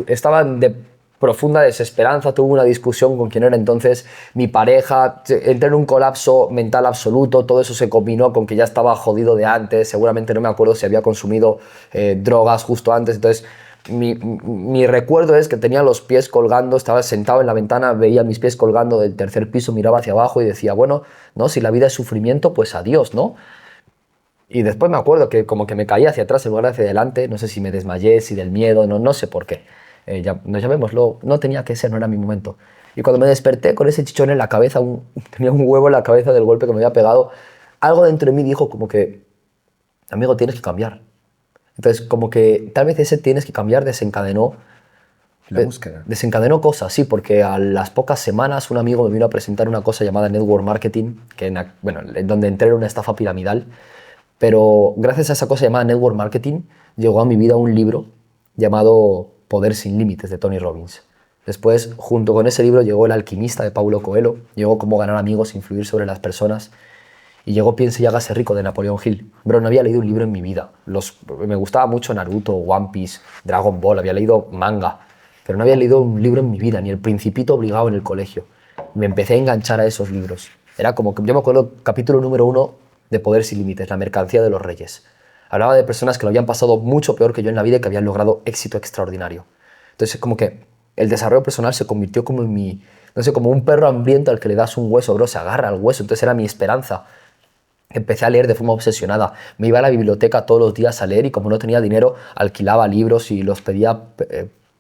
estaba de profunda desesperanza, tuve una discusión con quien era entonces mi pareja, entré en un colapso mental absoluto, todo eso se combinó con que ya estaba jodido de antes, seguramente no me acuerdo si había consumido drogas justo antes, entonces mi recuerdo es que tenía los pies colgando, estaba sentado en la ventana, veía mis pies colgando del tercer piso, miraba hacia abajo y decía, bueno, no, si la vida es sufrimiento, pues adiós, ¿no? Y después me acuerdo que como que me caí hacia atrás en lugar de hacia adelante, no sé si me desmayé, si del miedo, no sé por qué. Nos llamémoslo, no tenía que ser, no era mi momento. Y cuando me desperté con ese chichón en la cabeza, tenía un huevo en la cabeza del golpe que me había pegado, algo dentro de mí dijo como que, amigo, tienes que cambiar. Entonces, como que tal vez ese tienes que cambiar desencadenó La búsqueda. Desencadenó cosas, sí, porque a las pocas semanas un amigo me vino a presentar una cosa llamada Network Marketing, bueno, donde entré en una estafa piramidal, pero gracias a esa cosa llamada Network Marketing llegó a mi vida un libro llamado Poder sin Límites de Tony Robbins. Después, junto con ese libro, llegó El Alquimista de Paulo Coelho, llegó Cómo ganar amigos e influir sobre las personas, y llegó Piense y hágase rico de Napoleón Hill. Pero no había leído un libro en mi vida. Me gustaba mucho Naruto, One Piece, Dragon Ball, había leído manga, pero no había leído un libro en mi vida, ni El Principito obligado en el colegio. Me empecé a enganchar a esos libros. Era como que yo me acuerdo, capítulo número 1 de Poder sin Límites, la mercancía de los reyes. Hablaba de personas que lo habían pasado mucho peor que yo en la vida y que habían logrado éxito extraordinario. Entonces, como que el desarrollo personal se convirtió como en mi, no sé, como un perro hambriento al que le das un hueso, bro, se agarra al hueso. Entonces era mi esperanza. Empecé a leer de forma obsesionada. Me iba a la biblioteca todos los días a leer y como no tenía dinero, alquilaba libros y los pedía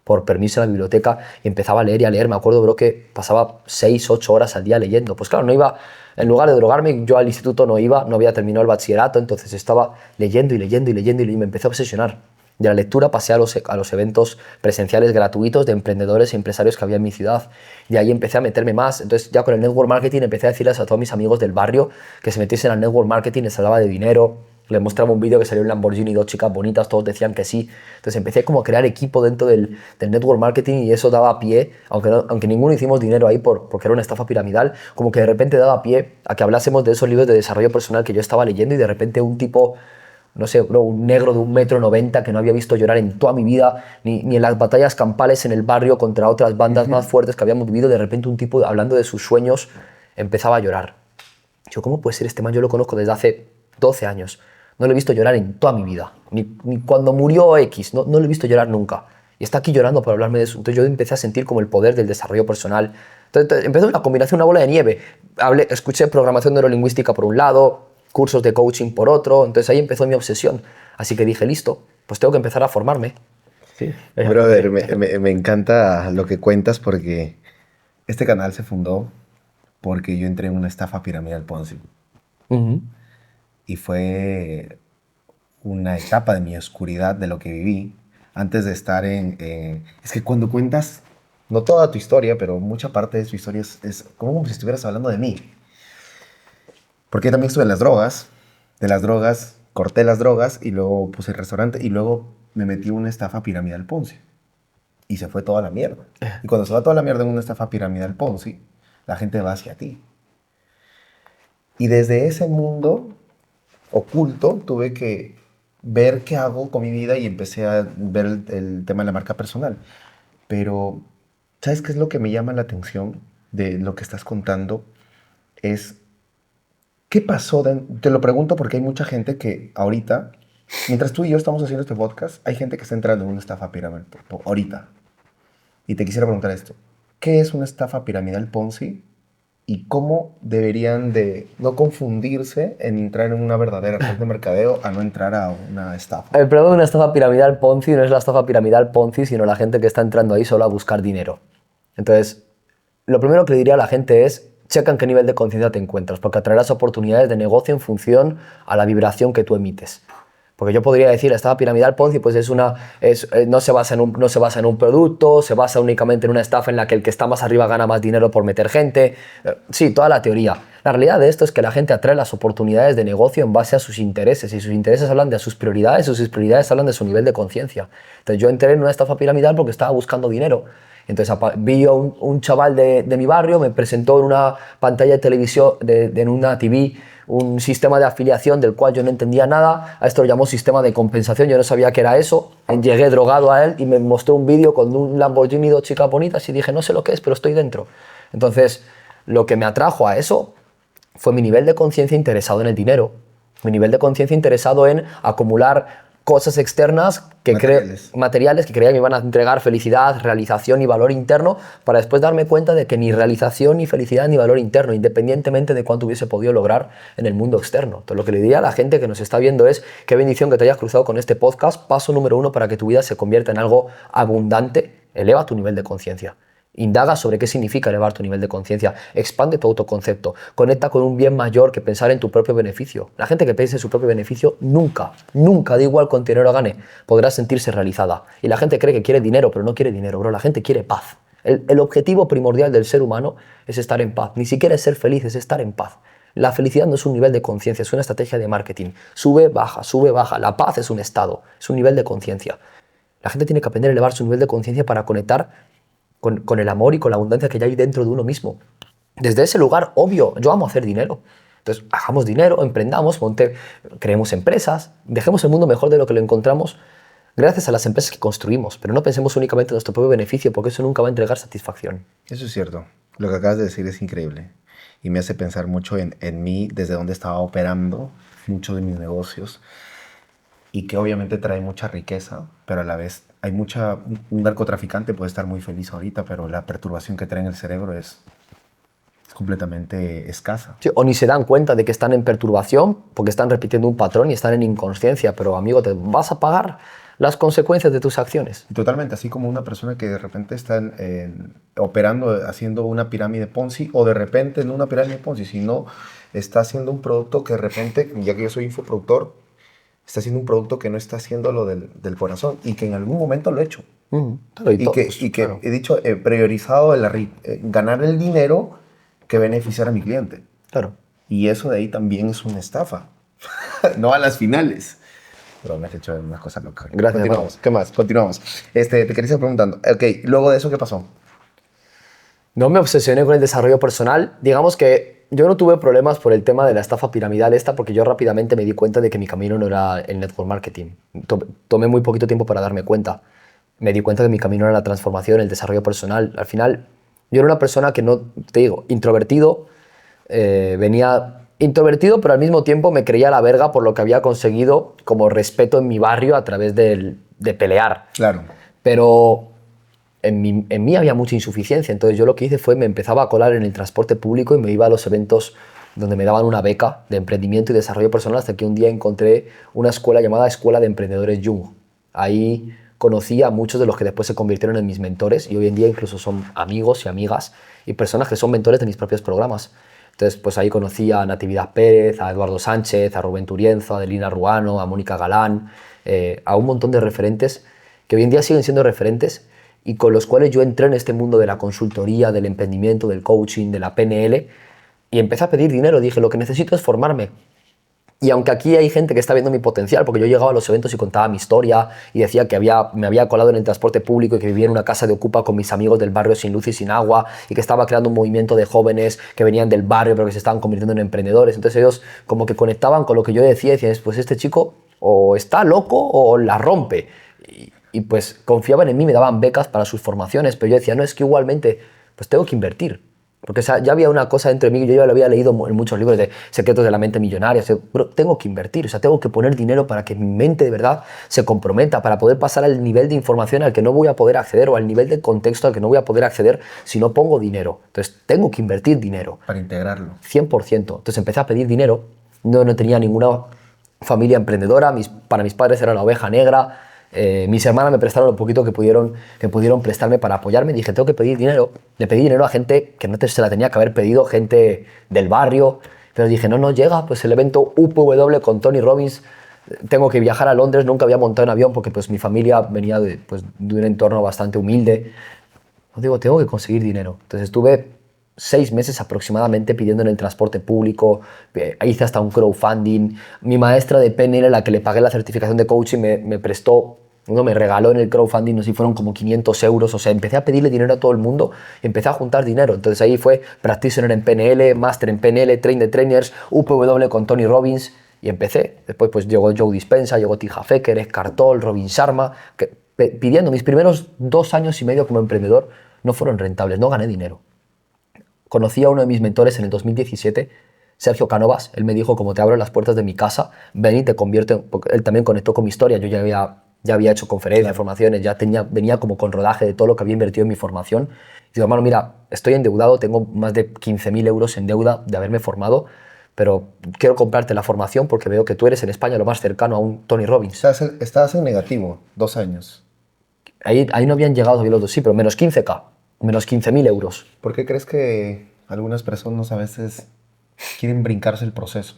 por permiso en la biblioteca y empezaba a leer y a leer. Me acuerdo, bro, que pasaba 6, 8 horas al día leyendo. Pues claro, no iba, en lugar de drogarme, yo al instituto no iba, no había terminado el bachillerato, entonces estaba leyendo y leyendo y leyendo y me empecé a obsesionar. De la lectura pasé a los eventos presenciales gratuitos de emprendedores e empresarios que había en mi ciudad. De ahí empecé a meterme más. Entonces ya con el network marketing empecé a decirles a todos mis amigos del barrio que se metiesen al network marketing, les hablaba de dinero, les mostraba un vídeo que salió en Lamborghini, dos chicas bonitas, todos decían que sí. Entonces empecé como a crear equipo dentro del network marketing y eso daba pie, aunque ninguno hicimos dinero ahí porque era una estafa piramidal, como que de repente daba pie a que hablásemos de esos libros de desarrollo personal que yo estaba leyendo y de repente un tipo, no sé, bro, un negro de 1,90 m que no había visto llorar en toda mi vida, ni en las batallas campales en el barrio contra otras bandas más fuertes que habíamos vivido, de repente un tipo hablando de sus sueños empezaba a llorar. Yo, ¿cómo puede ser este man? Yo lo conozco desde hace 12 años. No lo he visto llorar en toda mi vida. Ni cuando murió X, no lo he visto llorar nunca. Y está aquí llorando por hablarme de eso. Entonces yo empecé a sentir como el poder del desarrollo personal. Entonces empezó una combinación, una bola de nieve. Escuché programación neurolingüística por un lado, cursos de coaching por otro. Entonces ahí empezó mi obsesión. Así que dije, listo, pues tengo que empezar a formarme. Sí. Brother, me encanta lo que cuentas porque este canal se fundó porque yo entré en una estafa piramidal Ponzi. Y fue una etapa de mi oscuridad, de lo que viví, antes de estar Es que cuando cuentas, no toda tu historia, pero mucha parte de tu historia es como si estuvieras hablando de mí. Porque también estuve en las drogas, de las drogas, corté las drogas y luego puse el restaurante y luego me metí en una estafa piramidal Ponzi. Y se fue toda la mierda. Y cuando se va toda la mierda en una estafa piramidal Ponzi, la gente va hacia ti. Y desde ese mundo oculto tuve que ver qué hago con mi vida y empecé a ver el tema de la marca personal. Pero, ¿sabes qué es lo que me llama la atención de lo que estás contando? Es, ¿qué pasó? Te lo pregunto porque hay mucha gente que ahorita, mientras tú y yo estamos haciendo este podcast, hay gente que está entrando en una estafa piramidal ahorita. Y te quisiera preguntar esto. ¿Qué es una estafa piramidal Ponzi? ¿Y cómo deberían de no confundirse en entrar en una verdadera red de mercadeo a no entrar a una estafa? El problema de una estafa piramidal Ponzi no es la estafa piramidal Ponzi, sino la gente que está entrando ahí solo a buscar dinero. Entonces, lo primero que le diría a la gente es, checa en qué nivel de conciencia te encuentras, porque atraerás oportunidades de negocio en función a la vibración que tú emites. Porque yo podría decir, la estafa piramidal Ponzi pues no se basa en un producto, se basa únicamente en una estafa en la que el que está más arriba gana más dinero por meter gente. Sí, toda la teoría. La realidad de esto es que la gente atrae las oportunidades de negocio en base a sus intereses, y sus intereses hablan de sus prioridades, y sus prioridades hablan de su nivel de conciencia. Entonces yo entré en una estafa piramidal porque estaba buscando dinero. Entonces vi a un chaval de mi barrio, me presentó en una pantalla de televisión, en una TV, un sistema de afiliación del cual yo no entendía nada. A esto lo llamó sistema de compensación, yo no sabía qué era eso. Llegué drogado a él y me mostró un vídeo con un Lamborghini, dos chicas bonitas, y dije, no sé lo que es, pero estoy dentro. Entonces, lo que me atrajo a eso fue mi nivel de conciencia interesado en el dinero, mi nivel de conciencia interesado en acumular cosas externas, materiales que creía que me iban a entregar felicidad, realización y valor interno, para después darme cuenta de que ni realización, ni felicidad, ni valor interno, independientemente de cuánto hubiese podido lograr en el mundo externo. Entonces, lo que le diría a la gente que nos está viendo es, qué bendición que te hayas cruzado con este podcast. Paso número 1 para que tu vida se convierta en algo abundante: eleva tu nivel de conciencia. Indaga sobre qué significa elevar tu nivel de conciencia, expande tu autoconcepto, conecta con un bien mayor que pensar en tu propio beneficio. La gente que piensa en su propio beneficio nunca, da igual cuánto dinero gane, podrá sentirse realizada. Y la gente cree que quiere dinero, pero no quiere dinero, bro. La gente quiere paz. El objetivo primordial del ser humano es estar en paz. Ni siquiera es ser feliz, es estar en paz. La felicidad no es un nivel de conciencia, es una estrategia de marketing. Sube, baja, sube, baja. La paz es un estado, es un nivel de conciencia. La gente tiene que aprender a elevar su nivel de conciencia para conectar con el amor y con la abundancia que ya hay dentro de uno mismo. Desde ese lugar, obvio, yo amo hacer dinero. Entonces, hagamos dinero, emprendamos, creemos empresas, dejemos el mundo mejor de lo que lo encontramos gracias a las empresas que construimos, pero no pensemos únicamente en nuestro propio beneficio, porque eso nunca va a entregar satisfacción. Eso es cierto. Lo que acabas de decir es increíble y me hace pensar mucho en mí, desde donde estaba operando muchos de mis negocios, y que obviamente trae mucha riqueza, pero a la vez hay un narcotraficante puede estar muy feliz ahorita, pero la perturbación que trae en el cerebro es completamente escasa. Sí, o ni se dan cuenta de que están en perturbación porque están repitiendo un patrón y están en inconsciencia, pero amigo, te vas a pagar las consecuencias de tus acciones. Totalmente, así como una persona que de repente está operando, haciendo una pirámide Ponzi, o de repente no una pirámide Ponzi, sino está haciendo un producto que de repente, ya que yo soy infoproductor, está haciendo un producto que no está haciendo lo del corazón, y que en algún momento lo he hecho. Claro, y que claro, he dicho, he priorizado ganar el dinero que beneficiar a mi cliente. Claro. Y eso de ahí también es una estafa. No a las finales. Pero me has hecho unas cosas locas. Gracias. Continuamos. ¿Qué más? Continuamos. Te quería estar preguntando. Ok, luego de eso, ¿qué pasó? No me obsesioné con el desarrollo personal. Digamos que yo no tuve problemas por el tema de la estafa piramidal porque yo rápidamente me di cuenta de que mi camino no era el network marketing. Tomé muy poquito tiempo para darme cuenta. Me di cuenta que mi camino era la transformación, el desarrollo personal. Al final, yo era una persona que no, te digo, introvertido, venía introvertido, pero al mismo tiempo me creía la verga por lo que había conseguido como respeto en mi barrio a través de pelear. Claro. Pero en mí había mucha insuficiencia, entonces yo lo que hice fue me empezaba a colar en el transporte público y me iba a los eventos donde me daban una beca de emprendimiento y desarrollo personal, hasta que un día encontré una escuela llamada Escuela de Emprendedores Jung. Ahí conocí a muchos de los que después se convirtieron en mis mentores y hoy en día incluso son amigos y amigas y personas que son mentores de mis propios programas. Entonces, pues ahí conocí a Natividad Pérez, a Eduardo Sánchez, a Rubén Turienzo, a Adelina Ruano, a Mónica Galán, a un montón de referentes que hoy en día siguen siendo referentes y con los cuales yo entré en este mundo de la consultoría, del emprendimiento, del coaching, de la PNL, y empecé a pedir dinero. Dije, lo que necesito es formarme. Y aunque aquí hay gente que está viendo mi potencial, porque yo llegaba a los eventos y contaba mi historia y decía que me había colado en el transporte público y que vivía en una casa de ocupa con mis amigos del barrio sin luz y sin agua y que estaba creando un movimiento de jóvenes que venían del barrio pero que se estaban convirtiendo en emprendedores. Entonces ellos como que conectaban con lo que yo decía y decían, pues este chico o está loco o la rompe. Y pues confiaban en mí, me daban becas para sus formaciones, pero yo decía, no, es que igualmente pues tengo que invertir. Porque ya había una cosa dentro de mí que yo ya lo había leído en muchos libros de secretos de la mente millonaria. Pero tengo que invertir, o sea, tengo que poner dinero para que mi mente de verdad se comprometa, para poder pasar al nivel de información al que no voy a poder acceder o al nivel de contexto al que no voy a poder acceder si no pongo dinero. Entonces, tengo que invertir dinero. Para integrarlo. 100%. Entonces, empecé a pedir dinero. No tenía ninguna familia emprendedora. Para mis padres era la oveja negra. Mis hermanas me prestaron lo poquito que pudieron prestarme para apoyarme. Dije, tengo que pedir dinero. Le pedí dinero a gente que no se la tenía que haber pedido, gente del barrio. Pero dije, no llega, pues el evento UPW con Tony Robbins. Tengo que viajar a Londres, nunca había montado en avión porque pues mi familia venía de un entorno bastante humilde. Digo, tengo que conseguir dinero. Entonces estuve 6 meses aproximadamente pidiendo en el transporte público, hice hasta un crowdfunding. Mi maestra de PNL, a la que le pagué la certificación de coaching, me prestó, me regaló en el crowdfunding, no sé si fueron como 500 euros, o sea, empecé a pedirle dinero a todo el mundo, empecé a juntar dinero. Entonces ahí fue Practitioner en PNL, Master en PNL, Train the Trainers, UPW con Tony Robbins, y empecé. Después pues llegó Joe Dispenza, llegó Tija Fecker, Eckhart Tolle, Robin Sharma, pidiendo. Mis primeros 2 años y medio como emprendedor no fueron rentables, no gané dinero. Conocí a uno de mis mentores en el 2017, Sergio Cánovas. Él me dijo, como te abro las puertas de mi casa, ven y te convierto, porque él también conectó con mi historia. Yo ya había hecho conferencias, formaciones, venía como con rodaje de todo lo que había invertido en mi formación. Y digo, hermano, mira, estoy endeudado, tengo más de 15.000 euros en deuda de haberme formado, pero quiero comprarte la formación porque veo que tú eres en España lo más cercano a un Tony Robbins. Estabas en negativo, 2 años. Ahí no habían llegado todavía los dos, sí, pero menos 15K. Menos 15.000 euros. ¿Por qué crees que algunas personas a veces quieren brincarse el proceso?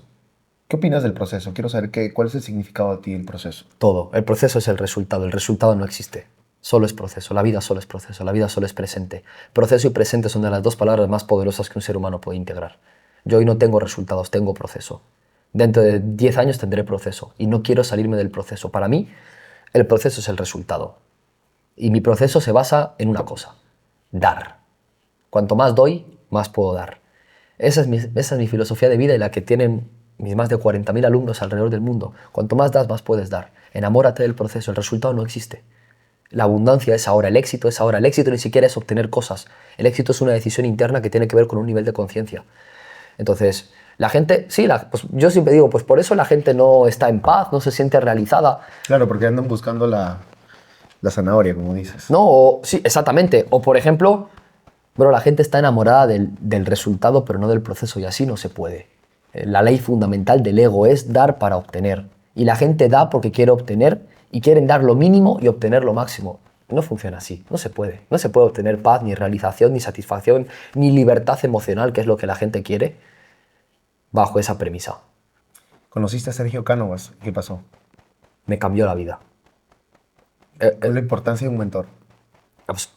¿Qué opinas del proceso? Quiero saber cuál es el significado de ti del proceso. Todo. El proceso es el resultado no existe. Solo es proceso, la vida solo es proceso, la vida solo es presente. Proceso y presente son de las 2 palabras más poderosas que un ser humano puede integrar. Yo hoy no tengo resultados, tengo proceso. Dentro de 10 años tendré proceso y no quiero salirme del proceso. Para mí, el proceso es el resultado. Y mi proceso se basa en una cosa: dar. Cuanto más doy, más puedo dar. Esa es mi filosofía de vida y la que tienen mis más de 40.000 alumnos alrededor del mundo. Cuanto más das, más puedes dar. Enamórate del proceso, el resultado no existe. La abundancia es ahora, el éxito es ahora. El éxito ni siquiera es obtener cosas. El éxito es una decisión interna que tiene que ver con un nivel de conciencia. Entonces, la gente, sí, pues yo siempre digo, pues por eso la gente no está en paz, no se siente realizada. Claro, porque andan buscando la zanahoria, como dices. No, sí, exactamente. O por ejemplo, la gente está enamorada del resultado, pero no del proceso, y así no se puede. La ley fundamental del ego es dar para obtener. Y la gente da porque quiere obtener y quieren dar lo mínimo y obtener lo máximo. No funciona así, no se puede. No se puede obtener paz, ni realización, ni satisfacción, ni libertad emocional, que es lo que la gente quiere, bajo esa premisa. ¿Conociste a Sergio Cánovas? ¿Qué pasó? Me cambió la vida. ¿Cuál es la importancia de un mentor? Pues,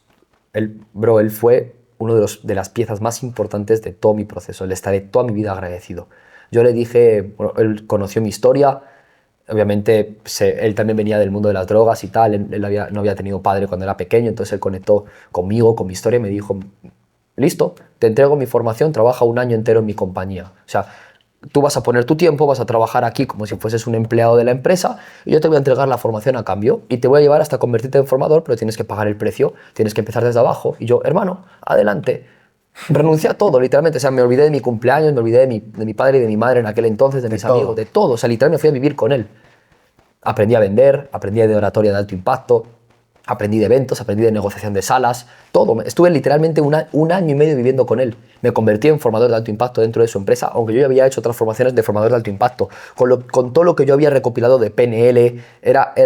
él fue uno de las piezas más importantes de todo mi proceso. Le estaré toda mi vida agradecido. Yo le dije, él conoció mi historia, obviamente él también venía del mundo de las drogas y tal, él no había tenido padre cuando era pequeño, entonces él conectó conmigo, con mi historia, y me dijo, listo, te entrego mi formación, trabaja 1 año entero en mi compañía. O sea, tú vas a poner tu tiempo, vas a trabajar aquí como si fueses un empleado de la empresa y yo te voy a entregar la formación a cambio y te voy a llevar hasta convertirte en formador, pero tienes que pagar el precio, tienes que empezar desde abajo. Y yo, hermano, adelante. Renuncié a todo, literalmente. O sea, me olvidé de mi cumpleaños, me olvidé de mi padre y de mi madre en aquel entonces, de mis amigos, de todo. O sea, literalmente me fui a vivir con él. Aprendí a vender, aprendí de oratoria de alto impacto, aprendí de eventos, aprendí de negociación de salas, todo. Estuve literalmente un año y medio viviendo con él. Me convertí en formador de alto impacto dentro de su empresa, aunque yo ya había hecho otras formaciones de formador de alto impacto. Con todo lo que yo había recopilado de PNL,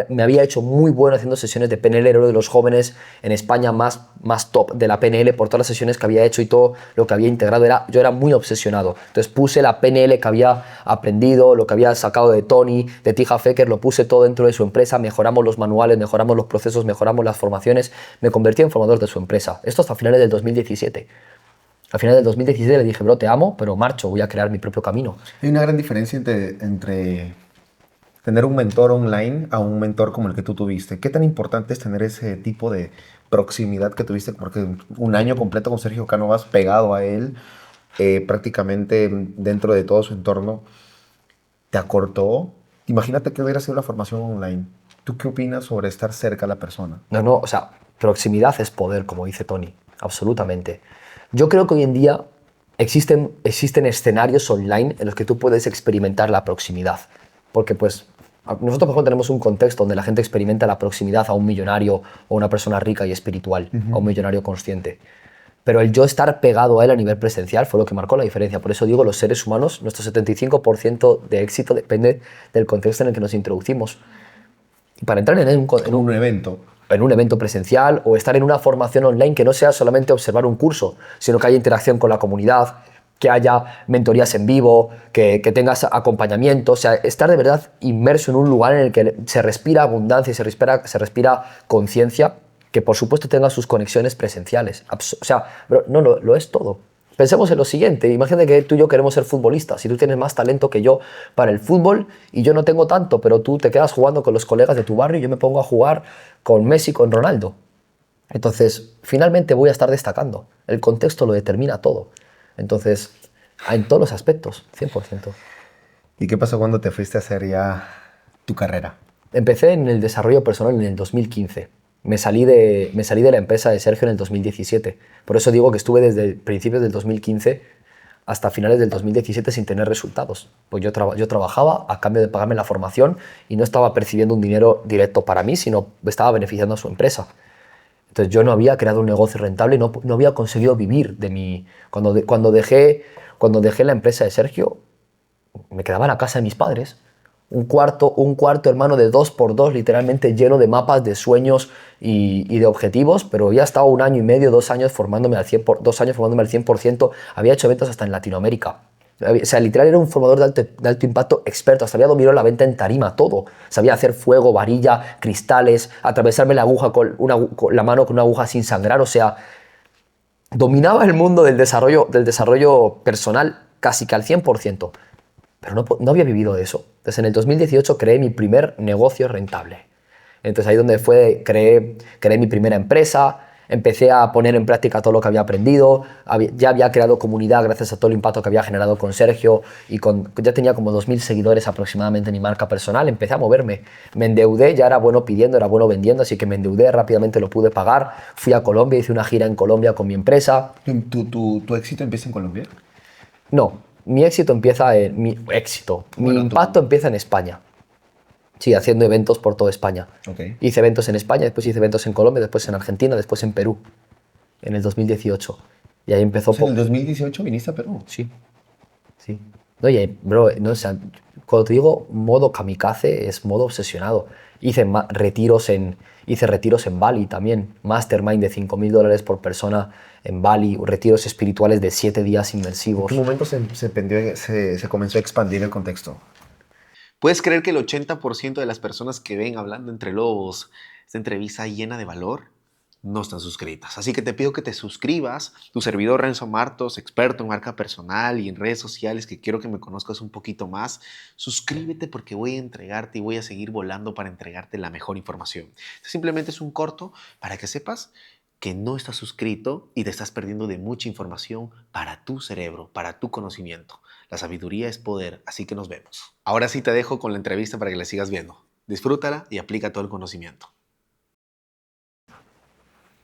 me había hecho muy bueno haciendo sesiones de PNL. Era uno de los jóvenes en España más top de la PNL por todas las sesiones que había hecho y todo lo que había integrado. Yo era muy obsesionado. Entonces puse la PNL que había aprendido, lo que había sacado de Tony, de Tija Fecker, lo puse todo dentro de su empresa. Mejoramos los manuales, mejoramos los procesos, mejoramos las formaciones. Me convertí en formador de su empresa. Esto hasta finales del 2017. Al final del 2017 le dije, bro, te amo, pero marcho, voy a crear mi propio camino. Hay una gran diferencia entre tener un mentor online a un mentor como el que tú tuviste. ¿Qué tan importante es tener ese tipo de proximidad que tuviste? Porque un año completo con Sergio Cánovas pegado a él, prácticamente dentro de todo su entorno, te acortó. Imagínate que hubiera sido la formación online. ¿Tú qué opinas sobre estar cerca a la persona? No, no, o sea, proximidad es poder, como dice Tony, absolutamente. Yo creo que hoy en día existen escenarios online en los que tú puedes experimentar la proximidad. Porque pues nosotros, por ejemplo, tenemos un contexto donde la gente experimenta la proximidad a un millonario o una persona rica y espiritual, a un millonario consciente. Pero el yo estar pegado a él a nivel presencial fue lo que marcó la diferencia. Por eso digo, los seres humanos, nuestro 75% de éxito depende del contexto en el que nos introducimos. Y para entrar Como un evento. en un evento presencial o estar en una formación online que no sea solamente observar un curso, sino que haya interacción con la comunidad, que haya mentorías en vivo, que tengas acompañamiento, o sea, estar de verdad inmerso en un lugar en el que se respira abundancia y se respira conciencia, que por supuesto tenga sus conexiones presenciales. O sea, pero no lo es todo. Pensemos en lo siguiente, imagínate que tú y yo queremos ser futbolistas, y tú tienes más talento que yo para el fútbol y yo no tengo tanto, pero tú te quedas jugando con los colegas de tu barrio y yo me pongo a jugar con Messi, con Ronaldo. Entonces, finalmente voy a estar destacando. El contexto lo determina todo. Entonces, en todos los aspectos, 100%. ¿Y qué pasó cuando te fuiste a hacer ya tu carrera? Empecé en el desarrollo personal en el 2015. Me salí de la empresa de Sergio en el 2017. Por eso digo que estuve desde principios del 2015 hasta finales del 2017 sin tener resultados. Pues yo trabajaba a cambio de pagarme la formación y no estaba percibiendo un dinero directo para mí, sino estaba beneficiando a su empresa. Entonces yo no había creado un negocio rentable y no había conseguido vivir de mi... Cuando dejé la empresa de Sergio, me quedaba en la casa de mis padres. Un cuarto, hermano, de 2x2, literalmente lleno de mapas, de sueños y de objetivos, pero había estado 1 año y medio, 2 años formándome al 100%, había hecho eventos hasta en Latinoamérica. O sea, literal era un formador de alto impacto experto, hasta había dominado la venta en tarima, todo. Sabía hacer fuego, varilla, cristales, atravesarme la aguja con la mano con una aguja sin sangrar, o sea, dominaba el mundo del desarrollo personal casi que al 100%. Pero no había vivido de eso. Entonces en el 2018 creé mi primer negocio rentable. Entonces ahí donde creé mi primera empresa, empecé a poner en práctica todo lo que había aprendido, ya había creado comunidad gracias a todo el impacto que había generado con Sergio y ya tenía como 2000 seguidores aproximadamente en mi marca personal, empecé a moverme, me endeudé, ya era bueno pidiendo, era bueno vendiendo, así que me endeudé, rápidamente lo pude pagar, fui a Colombia, hice una gira en Colombia con mi empresa. ¿Tu éxito empieza en Colombia? No, mi impacto empieza en España. Sí, haciendo eventos por toda España. Okay. Hice eventos en España, después hice eventos en Colombia, después en Argentina, después en Perú, en el 2018. Y ahí empezó... ¿En el 2018 viniste a Perú? Sí, sí. No, bro, no, o sea, cuando te digo modo kamikaze, es modo obsesionado. Hice retiros en Bali también, mastermind de $5.000 por persona en Bali, retiros espirituales de 7 días inmersivos. ¿En qué momento se comenzó a expandir el contexto? ¿Puedes creer que el 80% de las personas que ven Hablando Entre Lobos esta entrevista llena de valor no están suscritas? Así que te pido que te suscribas. Tu servidor Renzo Martos, experto en marca personal y en redes sociales, que quiero que me conozcas un poquito más. Suscríbete porque voy a entregarte y voy a seguir volando para entregarte la mejor información. Simplemente es un corto para que sepas que no estás suscrito y te estás perdiendo de mucha información para tu cerebro, para tu conocimiento. La sabiduría es poder, así que nos vemos. Ahora sí te dejo con la entrevista para que la sigas viendo. Disfrútala y aplica todo el conocimiento.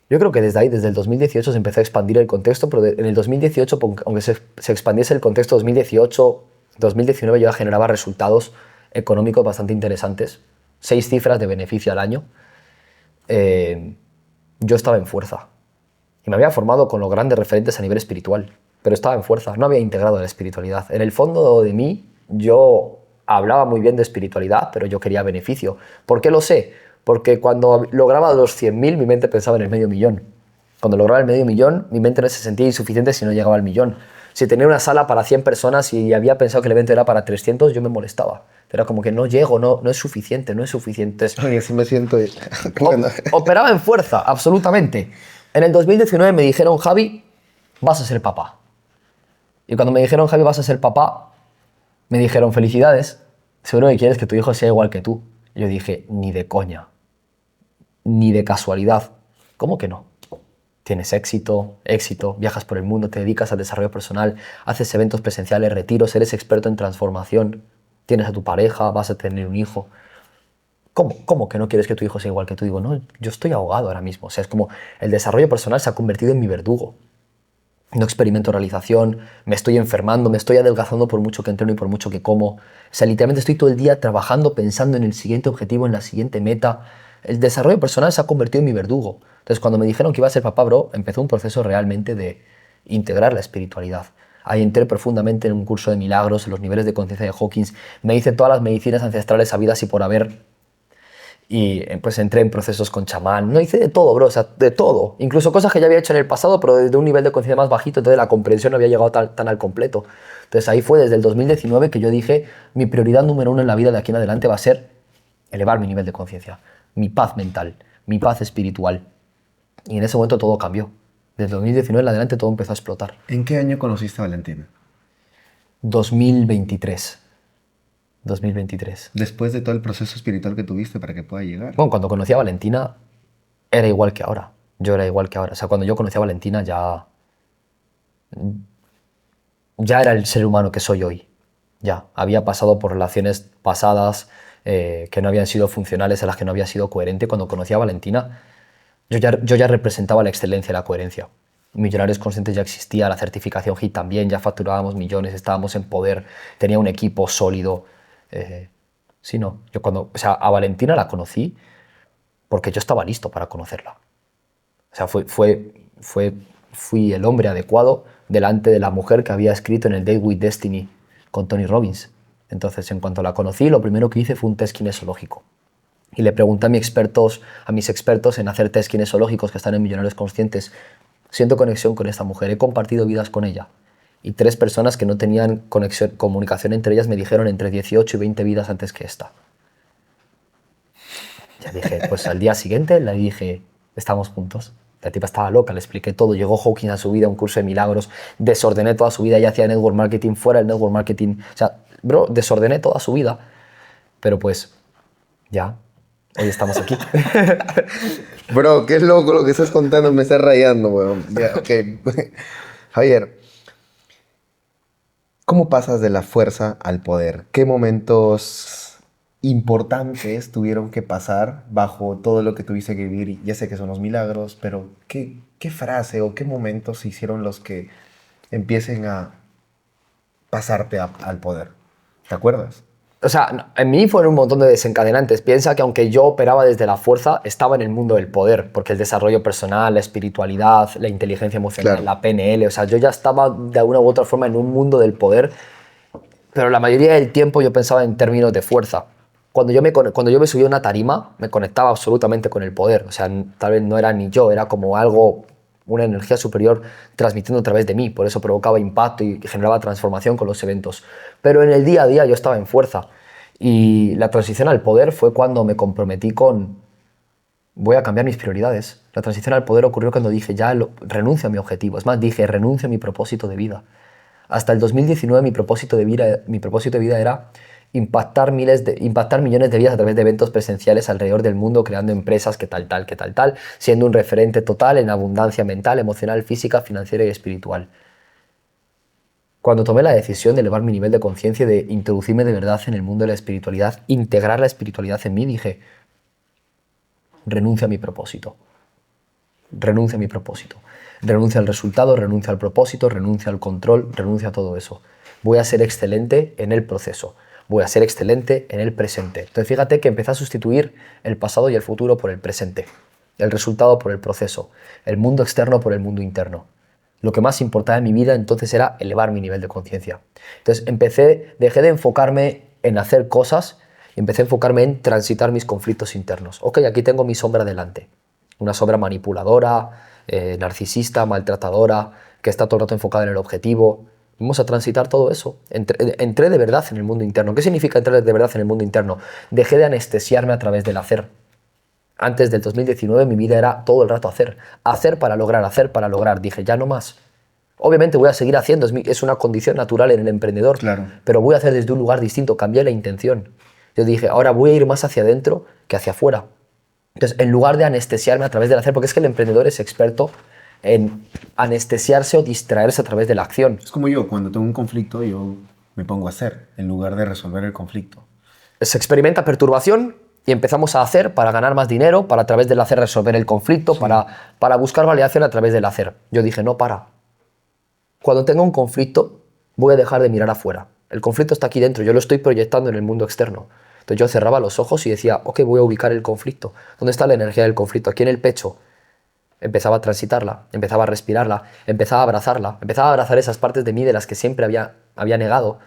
Yo creo que desde ahí, desde el 2018, se empezó a expandir el contexto, pero en el 2018, aunque se expandiese el contexto 2018, 2019 ya generaba resultados económicos bastante interesantes, 6 cifras de beneficio al año. Yo estaba en fuerza y me había formado con los grandes referentes a nivel espiritual, pero estaba en fuerza, no había integrado la espiritualidad. En el fondo de mí, yo hablaba muy bien de espiritualidad, pero yo quería beneficio. ¿Por qué lo sé? Porque cuando lograba los 100.000, mi mente pensaba en el $500.000. Cuando lograba el $500.000, mi mente no se sentía insuficiente si no llegaba al $1.000.000. Si tenía una sala para 100 personas y había pensado que el evento era para 300, yo me molestaba. Era como que no llego, no es suficiente, no es suficiente. Ay, así me siento. Operaba en fuerza, absolutamente. En el 2019 me dijeron, Javi, vas a ser papá. Y cuando me dijeron, Javi, vas a ser papá, me dijeron, felicidades, seguro que quieres que tu hijo sea igual que tú. Y yo dije, ni de coña, ni de casualidad. ¿Cómo que no? Tienes éxito, viajas por el mundo, te dedicas al desarrollo personal, haces eventos presenciales, retiros, eres experto en transformación, tienes a tu pareja, vas a tener un hijo. ¿Cómo que no quieres que tu hijo sea igual que tú? Digo, no, yo estoy ahogado ahora mismo. O sea, es como el desarrollo personal se ha convertido en mi verdugo. No experimento realización, me estoy enfermando, me estoy adelgazando por mucho que entreno y por mucho que como. O sea, literalmente estoy todo el día trabajando, pensando en el siguiente objetivo, en la siguiente meta. El desarrollo personal se ha convertido en mi verdugo. Entonces, cuando me dijeron que iba a ser papá, bro, empezó un proceso realmente de integrar la espiritualidad. Ahí entré profundamente en un curso de milagros, en los niveles de conciencia de Hawkins. Me hice todas las medicinas ancestrales habidas y por haber. Y pues entré en procesos con chamán. No hice de todo, bro, o sea, de todo. Incluso cosas que ya había hecho en el pasado, pero desde un nivel de conciencia más bajito, entonces la comprensión no había llegado tan al completo. Entonces ahí fue desde el 2019 que yo dije, mi prioridad número uno en la vida de aquí en adelante va a ser elevar mi nivel de conciencia, mi paz mental, mi paz espiritual. Y en ese momento todo cambió. Desde 2019 en adelante todo empezó a explotar. ¿En qué año conociste a Valentina? 2023. 2023. Después de todo el proceso espiritual que tuviste para que pueda llegar. Bueno, cuando conocí a Valentina era igual que ahora. Yo era igual que ahora. O sea, cuando yo conocí a Valentina ya era el ser humano que soy hoy. Ya, había pasado por relaciones pasadas que no habían sido funcionales, a las que no había sido coherente. Cuando conocí a Valentina, yo ya representaba la excelencia y la coherencia. Millonarios Conscientes ya existía, la certificación HIT también, ya facturábamos millones, estábamos en poder, tenía un equipo sólido. Sí, no. O sea, a Valentina la conocí porque yo estaba listo para conocerla. O sea, fui el hombre adecuado delante de la mujer que había escrito en el Date with Destiny con Tony Robbins. Entonces, en cuanto la conocí, lo primero que hice fue un test kinesiológico. Y le pregunté a mis expertos en hacer test kinesiológicos que están en Millonarios Conscientes, siento conexión con esta mujer, he compartido vidas con ella. Y 3 personas que no tenían comunicación entre ellas me dijeron entre 18 y 20 vidas antes que esta. Ya dije, pues al día siguiente le dije, estamos juntos. La tipa estaba loca, le expliqué todo. Llegó Hawkins a su vida, un curso de milagros, desordené toda su vida, ella hacía network marketing, fuera del network marketing. O sea, bro, desordené toda su vida. Pero pues, ya, hoy estamos aquí. Bro, qué loco lo que estás contando, me estás rayando, weón. Ya, okay. Javier, ¿cómo pasas de la fuerza al poder? ¿Qué momentos importantes tuvieron que pasar bajo todo lo que tuviste que vivir? Ya sé que son los milagros, pero ¿qué frase o qué momentos hicieron los que empiecen a pasarte al poder? ¿Te acuerdas? O sea, en mí fueron un montón de desencadenantes. Piensa que aunque yo operaba desde la fuerza, estaba en el mundo del poder, porque el desarrollo personal, la espiritualidad, la inteligencia emocional, Claro. la PNL, o sea, yo ya estaba de alguna u otra forma en un mundo del poder, pero la mayoría del tiempo yo pensaba en términos de fuerza. Cuando yo me subía a una tarima, me conectaba absolutamente con el poder. O sea, tal vez no era ni yo, era como algo, una energía superior transmitiendo a través de mí. Por eso provocaba impacto y generaba transformación con los eventos. Pero en el día a día yo estaba en fuerza. Y la transición al poder fue cuando me comprometí con, voy a cambiar mis prioridades. La transición al poder ocurrió cuando dije, renuncio a mi objetivo. Es más, dije, renuncio a mi propósito de vida. Hasta el 2019 mi propósito de vida era impactar millones de vidas a través de eventos presenciales alrededor del mundo, creando empresas que tal, siendo un referente total en abundancia mental, emocional, física, financiera y espiritual. Cuando tomé la decisión de elevar mi nivel de conciencia y de introducirme de verdad en el mundo de la espiritualidad, integrar la espiritualidad en mí, dije, renuncio a mi propósito. Renuncio a mi propósito. Renuncio al resultado, renuncio al propósito, renuncio al control, renuncio a todo eso. Voy a ser excelente en el proceso. Voy a ser excelente en el presente. Entonces fíjate que empecé a sustituir el pasado y el futuro por el presente. El resultado por el proceso. El mundo externo por el mundo interno. Lo que más importaba en mi vida entonces era elevar mi nivel de conciencia. Entonces dejé de enfocarme en hacer cosas y empecé a enfocarme en transitar mis conflictos internos. Ok, aquí tengo mi sombra delante. Una sombra manipuladora, narcisista, maltratadora, que está todo el rato enfocada en el objetivo. Vamos a transitar todo eso. Entré de verdad en el mundo interno. ¿Qué significa entrar de verdad en el mundo interno? Dejé de anestesiarme a través del hacer. Antes del 2019 mi vida era todo el rato hacer. Hacer para lograr, hacer para lograr. Dije, ya no más. Obviamente voy a seguir haciendo, es una condición natural en el emprendedor, Claro. pero voy a hacer desde un lugar distinto, cambié la intención. Yo dije, ahora voy a ir más hacia adentro que hacia afuera. Entonces, en lugar de anestesiarme a través del hacer, porque es que el emprendedor es experto en anestesiarse o distraerse a través de la acción. Es como yo, cuando tengo un conflicto, yo me pongo a hacer en lugar de resolver el conflicto. Se experimenta perturbación y empezamos a hacer para ganar más dinero, para a través del hacer resolver el conflicto, para buscar validación a través del hacer. Yo dije, no, para. Cuando tenga un conflicto, voy a dejar de mirar afuera. El conflicto está aquí dentro, yo lo estoy proyectando en el mundo externo. Entonces yo cerraba los ojos y decía, ok, voy a ubicar el conflicto. ¿Dónde está la energía del conflicto? Aquí en el pecho. Empezaba a transitarla, empezaba a respirarla, empezaba a abrazarla, empezaba a abrazar esas partes de mí de las que siempre había negado.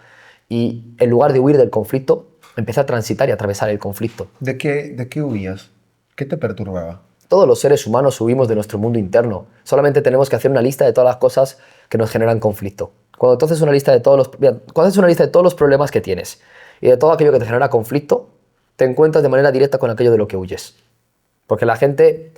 Y en lugar de huir del conflicto, empecé a transitar y a atravesar el conflicto. ¿De qué huías? ¿Qué te perturbaba? Todos los seres humanos huimos de nuestro mundo interno. Solamente tenemos que hacer una lista de todas las cosas que nos generan conflicto. Cuando tú haces una lista de todos los problemas que tienes y de todo aquello que te genera conflicto, te encuentras de manera directa con aquello de lo que huyes. Porque la gente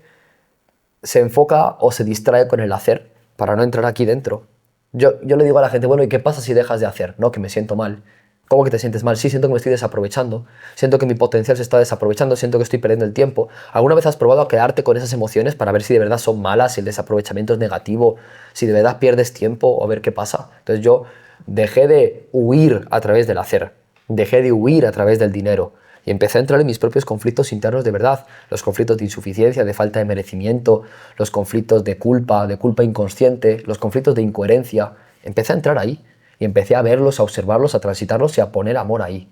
se enfoca o se distrae con el hacer para no entrar aquí dentro. Yo le digo a la gente, bueno, ¿y qué pasa si dejas de hacer? No, que me siento mal. ¿Cómo que te sientes mal? Sí, siento que me estoy desaprovechando, siento que mi potencial se está desaprovechando, siento que estoy perdiendo el tiempo. ¿Alguna vez has probado a quedarte con esas emociones para ver si de verdad son malas, si el desaprovechamiento es negativo, si de verdad pierdes tiempo o a ver qué pasa? Entonces yo dejé de huir a través del hacer, dejé de huir a través del dinero y empecé a entrar en mis propios conflictos internos de verdad, los conflictos de insuficiencia, de falta de merecimiento, los conflictos de culpa inconsciente, los conflictos de incoherencia. Empecé a entrar ahí. Y empecé a verlos, a observarlos, a transitarlos y a poner amor ahí.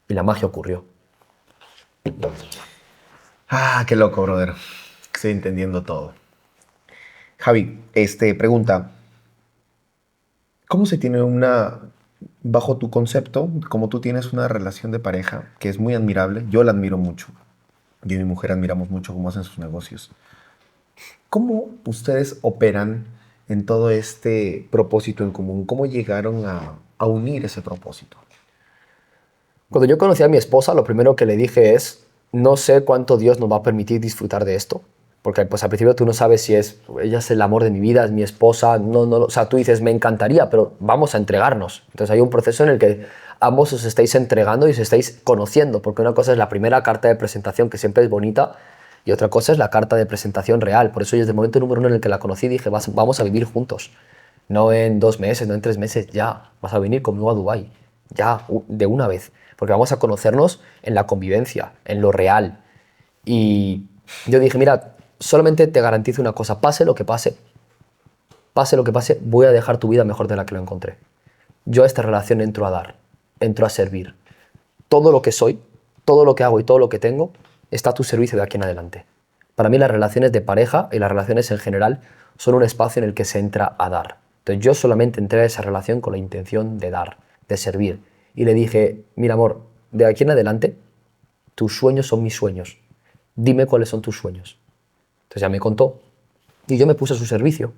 Y la magia ocurrió. Ah, qué loco, brother. Estoy entendiendo todo. Javi, pregunta. ¿Cómo se tiene bajo tu concepto, como tú tienes una relación de pareja, que es muy admirable, yo la admiro mucho, yo y mi mujer admiramos mucho cómo hacen sus negocios. ¿Cómo ustedes operan en todo este propósito en común? ¿Cómo llegaron a unir ese propósito? Cuando yo conocí a mi esposa, lo primero que le dije es, no sé cuánto Dios nos va a permitir disfrutar de esto. Porque pues al principio tú no sabes si ella es el amor de mi vida, es mi esposa, o sea, tú dices, me encantaría, pero vamos a entregarnos. Entonces hay un proceso en el que ambos os estáis entregando y os estáis conociendo, porque una cosa es la primera carta de presentación, que siempre es bonita, y otra cosa es la carta de presentación real. Por eso yo desde el momento número 1 en el que la conocí dije, vamos a vivir juntos. No en 2 meses, no en 3 meses, ya. Vas a venir conmigo a Dubái. Ya, de una vez. Porque vamos a conocernos en la convivencia, en lo real. Y yo dije, mira, solamente te garantizo una cosa, pase lo que pase, voy a dejar tu vida mejor de la que lo encontré. Yo a esta relación entro a dar, entro a servir. Todo lo que soy, todo lo que hago y todo lo que tengo está a tu servicio de aquí en adelante. Para mí las relaciones de pareja y las relaciones en general son un espacio en el que se entra a dar. Entonces yo solamente entré a esa relación con la intención de dar, de servir. Y le dije, mira amor, de aquí en adelante tus sueños son mis sueños. Dime cuáles son tus sueños. Entonces ya me contó y yo me puse a su servicio.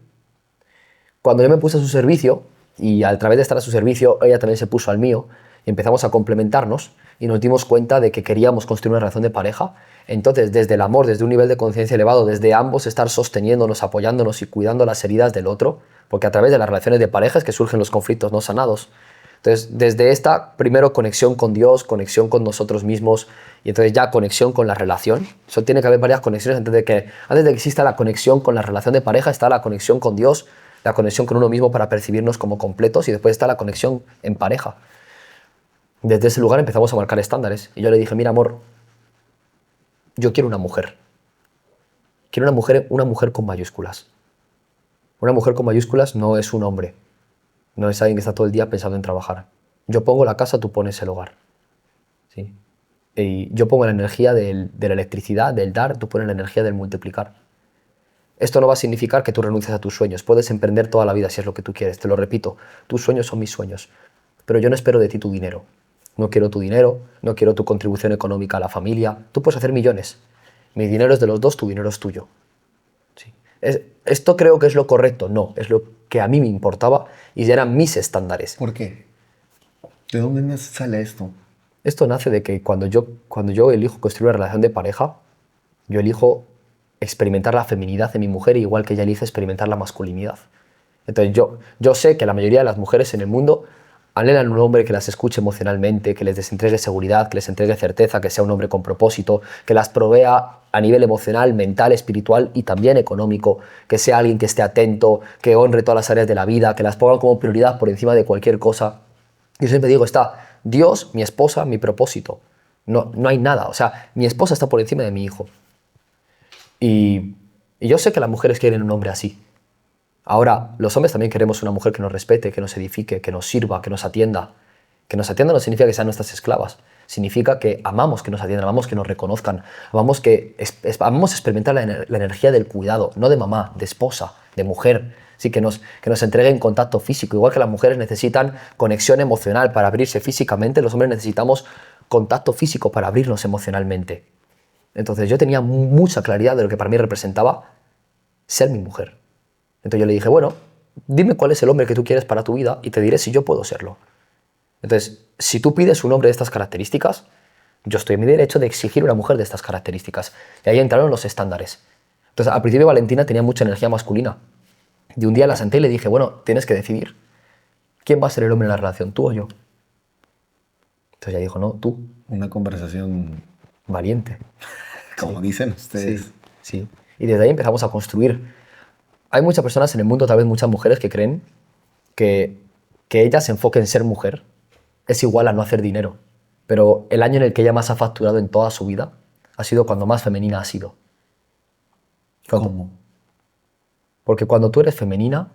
Cuando yo me puse a su servicio y a través de estar a su servicio ella también se puso al mío y empezamos a complementarnos y nos dimos cuenta de que queríamos construir una relación de pareja. Entonces desde el amor, desde un nivel de conciencia elevado, desde ambos estar sosteniéndonos, apoyándonos y cuidando las heridas del otro, porque a través de las relaciones de pareja es que surgen los conflictos no sanados. Entonces, desde esta, primero conexión con Dios, conexión con nosotros mismos y entonces ya conexión con la relación. Eso tiene que haber varias conexiones antes de que exista la conexión con la relación de pareja, está la conexión con Dios, la conexión con uno mismo para percibirnos como completos y después está la conexión en pareja. Desde ese lugar empezamos a marcar estándares y yo le dije, mira amor, yo quiero una mujer. Quiero una mujer con mayúsculas. Una mujer con mayúsculas no es un hombre. No es alguien que está todo el día pensando en trabajar. Yo pongo la casa, tú pones el hogar. ¿Sí? Y yo pongo la energía de la electricidad, del dar, tú pones la energía del multiplicar. Esto no va a significar que tú renuncies a tus sueños. Puedes emprender toda la vida si es lo que tú quieres. Te lo repito, tus sueños son mis sueños. Pero yo no espero de ti tu dinero. No quiero tu dinero, no quiero tu contribución económica a la familia. Tú puedes hacer millones. Mi dinero es de los dos, tu dinero es tuyo. ¿Sí? ¿Esto creo que es lo correcto? No, es lo que a mí me importaba y ya eran mis estándares. ¿Por qué? ¿De dónde sale esto? Esto nace de que cuando yo elijo construir una relación de pareja, yo elijo experimentar la feminidad de mi mujer igual que ella elige experimentar la masculinidad. Entonces yo sé que la mayoría de las mujeres en el mundo anhelan un hombre que las escuche emocionalmente, que les entregue seguridad, que les entregue certeza, que sea un hombre con propósito, que las provea a nivel emocional, mental, espiritual y también económico, que sea alguien que esté atento, que honre todas las áreas de la vida, que las ponga como prioridad por encima de cualquier cosa. Yo siempre digo, está Dios, mi esposa, mi propósito. No hay nada. O sea, mi esposa está por encima de mi hijo. Y yo sé que las mujeres quieren un hombre así. Ahora, los hombres también queremos una mujer que nos respete, que nos edifique, que nos sirva, que nos atienda. Que nos atienda no significa que sean nuestras esclavas. Significa que amamos que nos atiendan, amamos que nos reconozcan, amamos experimentar la energía del cuidado, no de mamá, de esposa, de mujer. Sí, que nos entreguen contacto físico. Igual que las mujeres necesitan conexión emocional para abrirse físicamente, los hombres necesitamos contacto físico para abrirnos emocionalmente. Entonces yo tenía mucha claridad de lo que para mí representaba ser mi mujer. Entonces yo le dije, bueno, dime cuál es el hombre que tú quieres para tu vida y te diré si yo puedo serlo. Entonces, si tú pides un hombre de estas características, yo estoy en mi derecho de exigir una mujer de estas características. Y ahí entraron los estándares. Entonces, al principio Valentina tenía mucha energía masculina. Y un día la senté y le dije, bueno, tienes que decidir. ¿Quién va a ser el hombre en la relación, tú o yo? Entonces ella dijo, no, tú. Una conversación, Valiente. como dicen ustedes. Sí, sí. Y desde ahí empezamos a construir. Hay muchas personas en el mundo, tal vez muchas mujeres, que creen que ella se enfoque en ser mujer es igual a no hacer dinero. Pero el año en el que ella más ha facturado en toda su vida ha sido cuando más femenina ha sido. ¿Cómo? Porque cuando tú eres femenina,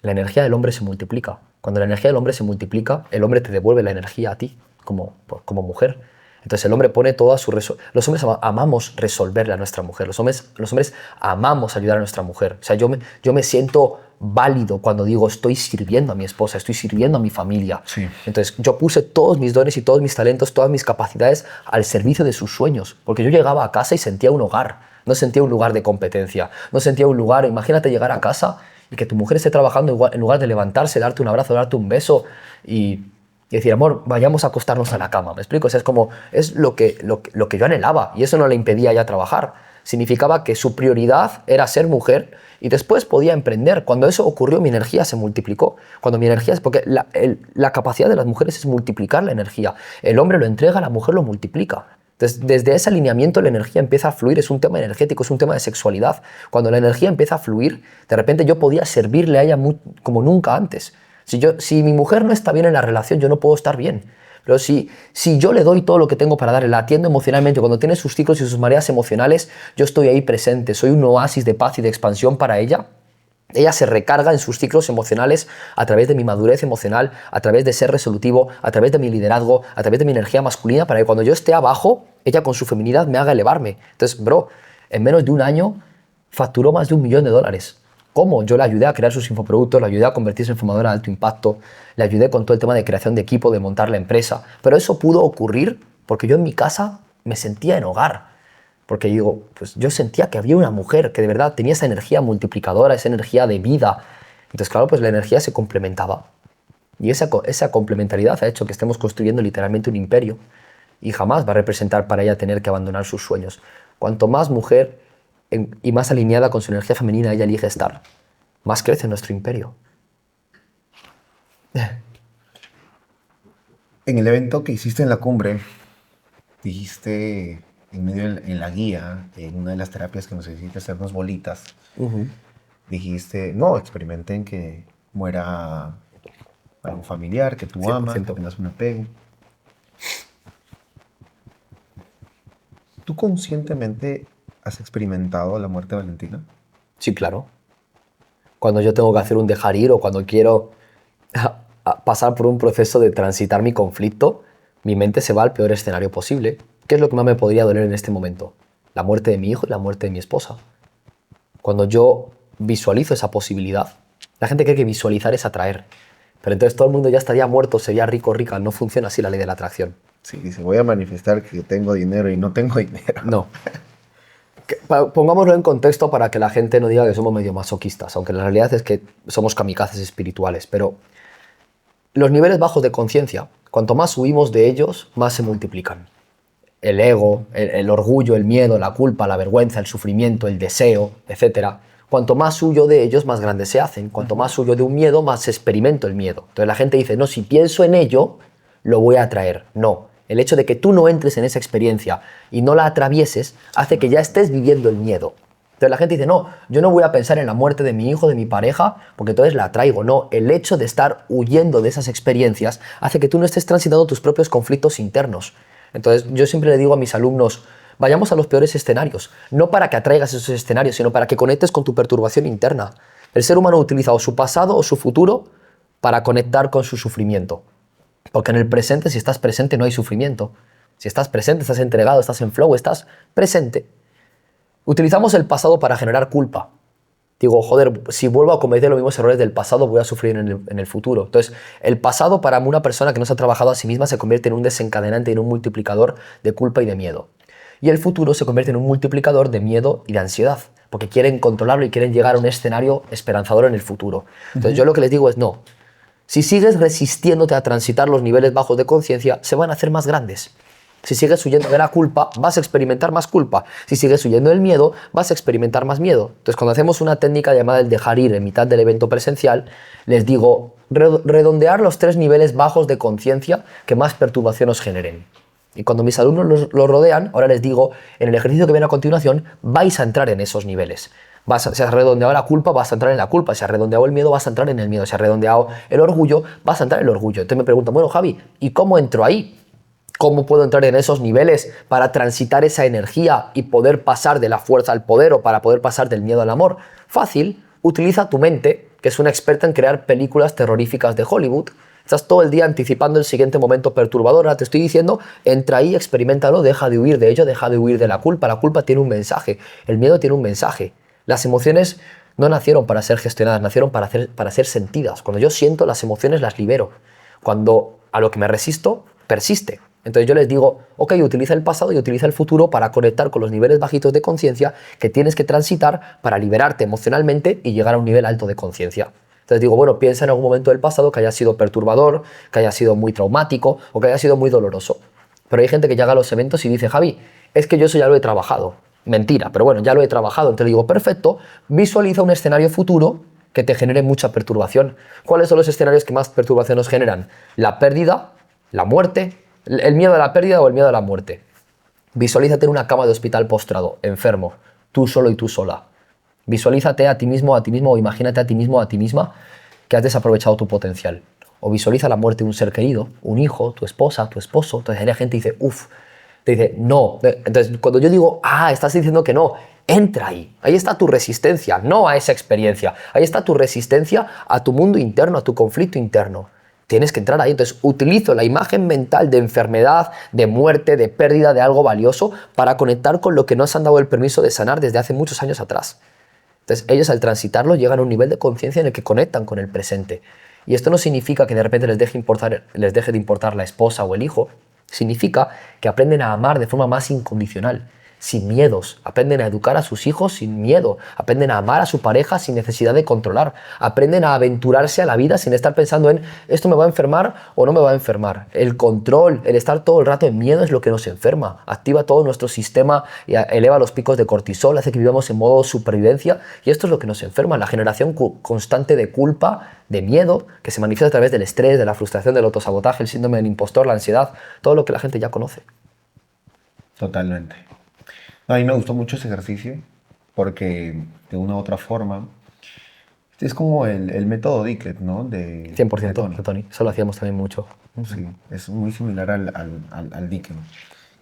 la energía del hombre se multiplica. Cuando la energía del hombre se multiplica, el hombre te devuelve la energía a ti, como mujer. Entonces el hombre pone toda su... Los hombres amamos resolverle a nuestra mujer. Los hombres amamos ayudar a nuestra mujer. O sea, yo me siento válido cuando digo estoy sirviendo a mi esposa, estoy sirviendo a mi familia. Sí. Entonces yo puse todos mis dones y todos mis talentos, todas mis capacidades al servicio de sus sueños. Porque yo llegaba a casa y sentía un hogar. No sentía un lugar de competencia. No sentía un lugar... Imagínate llegar a casa y que tu mujer esté trabajando en lugar de levantarse, darte un abrazo, darte un beso y decir, amor, vayamos a acostarnos a la cama. ¿Me explico? O sea, es lo que yo anhelaba y eso no le impedía ya trabajar. Significaba que su prioridad era ser mujer y después podía emprender. Cuando eso ocurrió, mi energía se multiplicó. Porque la capacidad de las mujeres es multiplicar la energía. El hombre lo entrega, la mujer lo multiplica. Entonces, desde ese alineamiento la energía empieza a fluir, es un tema energético, es un tema de sexualidad. Cuando la energía empieza a fluir, de repente yo podía servirle a ella como nunca antes. Si mi mujer no está bien en la relación, yo no puedo estar bien. Pero si yo le doy todo lo que tengo para darle, la atiendo emocionalmente, cuando tiene sus ciclos y sus mareas emocionales, yo estoy ahí presente, soy un oasis de paz y de expansión para ella. Ella se recarga en sus ciclos emocionales a través de mi madurez emocional, a través de ser resolutivo, a través de mi liderazgo, a través de mi energía masculina, para que cuando yo esté abajo, ella con su feminidad me haga elevarme. Entonces, bro, en menos de un año facturó más de $1 millón. ¿Cómo? Yo le ayudé a crear sus infoproductos, le ayudé a convertirse en formadora de alto impacto, le ayudé con todo el tema de creación de equipo, de montar la empresa. Pero eso pudo ocurrir porque yo en mi casa me sentía en hogar. Porque digo, pues yo sentía que había una mujer que de verdad tenía esa energía multiplicadora, esa energía de vida. Entonces, claro, pues la energía se complementaba. Y esa complementariedad ha hecho que estemos construyendo literalmente un imperio. Y jamás va a representar para ella tener que abandonar sus sueños. Cuanto más mujer y más alineada con su energía femenina ella elige estar, más crece nuestro imperio. En el evento que hiciste en la cumbre, dijiste en la guía, en una de las terapias que nos hiciste hacernos bolitas, dijiste, no, experimenten que muera algún familiar que tú amas, que tengas un apego. ¿Tú conscientemente has experimentado la muerte de Valentina? Sí, claro. Cuando yo tengo que hacer un dejar ir o cuando quiero pasar por un proceso de transitar mi conflicto, mi mente se va al peor escenario posible. ¿Qué es lo que más me podría doler en este momento? La muerte de mi hijo y la muerte de mi esposa. Cuando yo visualizo esa posibilidad, la gente cree que visualizar es atraer. Pero entonces todo el mundo ya estaría muerto, sería rico, rica. No funciona así la ley de la atracción. Sí, dice, voy a manifestar que tengo dinero y no tengo dinero. No. Pongámoslo en contexto para que la gente no diga que somos medio masoquistas, aunque la realidad es que somos kamikazes espirituales. Pero los niveles bajos de conciencia, cuanto más huimos de ellos, más se multiplican. El ego, el orgullo, el miedo, la culpa, la vergüenza, el sufrimiento, el deseo, etc. Cuanto más huyo de ellos, más grandes se hacen. Cuanto más huyo de un miedo, más experimento el miedo. Entonces la gente dice, no, si pienso en ello, lo voy a atraer. No. El hecho de que tú no entres en esa experiencia y no la atravieses hace que ya estés viviendo el miedo. Entonces la gente dice, no, yo no voy a pensar en la muerte de mi hijo, de mi pareja, porque entonces la atraigo. No, el hecho de estar huyendo de esas experiencias hace que tú no estés transitando tus propios conflictos internos. Entonces yo siempre le digo a mis alumnos, vayamos a los peores escenarios, no para que atraigas esos escenarios, sino para que conectes con tu perturbación interna. El ser humano utiliza o su pasado o su futuro para conectar con su sufrimiento. Porque en el presente, si estás presente, no hay sufrimiento. Si estás presente, estás entregado, estás en flow, estás presente. Utilizamos el pasado para generar culpa. Digo, joder, si vuelvo a cometer los mismos errores del pasado, voy a sufrir en el futuro. Entonces, el pasado para una persona que no se ha trabajado a sí misma se convierte en un desencadenante y en un multiplicador de culpa y de miedo. Y el futuro se convierte en un multiplicador de miedo y de ansiedad, porque quieren controlarlo y quieren llegar a un escenario esperanzador en el futuro. Entonces, yo lo que les digo es no. Si sigues resistiéndote a transitar los niveles bajos de conciencia, se van a hacer más grandes. Si sigues huyendo de la culpa, vas a experimentar más culpa. Si sigues huyendo del miedo, vas a experimentar más miedo. Entonces, cuando hacemos una técnica llamada el dejar ir en mitad del evento presencial, les digo, redondear los 3 niveles bajos de conciencia que más perturbación os generen. Y cuando mis alumnos los rodean, ahora les digo, en el ejercicio que viene a continuación, vais a entrar en esos niveles. Si has redondeado la culpa, vas a entrar en la culpa. Si has redondeado el miedo, vas a entrar en el miedo. Si has redondeado el orgullo, vas a entrar en el orgullo. Entonces me preguntan, bueno, Javi, ¿y cómo entro ahí? ¿Cómo puedo entrar en esos niveles para transitar esa energía y poder pasar de la fuerza al poder o para poder pasar del miedo al amor? Fácil, utiliza tu mente, que es una experta en crear películas terroríficas de Hollywood. Estás todo el día anticipando el siguiente momento perturbador. Ahora te estoy diciendo, entra ahí, experiméntalo, deja de huir de ello, deja de huir de la culpa. La culpa tiene un mensaje, el miedo tiene un mensaje. Las emociones no nacieron para ser gestionadas, nacieron para ser sentidas. Cuando yo siento las emociones, las libero. Cuando a lo que me resisto, persiste. Entonces yo les digo, ok, utiliza el pasado y utiliza el futuro para conectar con los niveles bajitos de conciencia que tienes que transitar para liberarte emocionalmente y llegar a un nivel alto de conciencia. Entonces digo, bueno, piensa en algún momento del pasado que haya sido perturbador, que haya sido muy traumático o que haya sido muy doloroso. Pero hay gente que llega a los eventos y dice, Javi, es que yo eso ya lo he trabajado. Mentira, pero bueno, ya lo he trabajado. Entonces digo, perfecto, visualiza un escenario futuro que te genere mucha perturbación. ¿Cuáles son los escenarios que más perturbación nos generan? La pérdida, la muerte, el miedo a la pérdida o el miedo a la muerte. Visualízate en una cama de hospital postrado, enfermo, tú solo y tú sola. Visualízate a ti mismo o imagínate a ti mismo o a ti misma que has desaprovechado tu potencial. O visualiza la muerte de un ser querido, un hijo, tu esposa, tu esposo. Entonces la gente dice, uff, te dice, no. Entonces cuando yo digo, estás diciendo que no, entra ahí. Ahí está tu resistencia, no a esa experiencia. Ahí está tu resistencia a tu mundo interno, a tu conflicto interno. Tienes que entrar ahí. Entonces utilizo la imagen mental de enfermedad, de muerte, de pérdida de algo valioso para conectar con lo que nos han dado el permiso de sanar desde hace muchos años atrás. Entonces ellos al transitarlo llegan a un nivel de conciencia en el que conectan con el presente. Y esto no significa que de repente les deje de importar la esposa o el hijo. Significa que aprenden a amar de forma más incondicional, sin miedos. Aprenden a educar a sus hijos sin miedo. Aprenden a amar a su pareja sin necesidad de controlar. Aprenden a aventurarse a la vida sin estar pensando en esto me va a enfermar o no me va a enfermar. El control, el estar todo el rato en miedo es lo que nos enferma. Activa todo nuestro sistema, y eleva los picos de cortisol, hace que vivamos en modo supervivencia y esto es lo que nos enferma. La generación constante de culpa, de miedo, que se manifiesta a través del estrés, de la frustración, del autosabotaje, el síndrome del impostor, la ansiedad, todo lo que la gente ya conoce. Totalmente. No, a mí me gustó mucho ese ejercicio porque de una u otra forma es como el método Dicklet, ¿no? 100% de Tony. Eso lo hacíamos también mucho. Sí, es muy similar al Dicklet.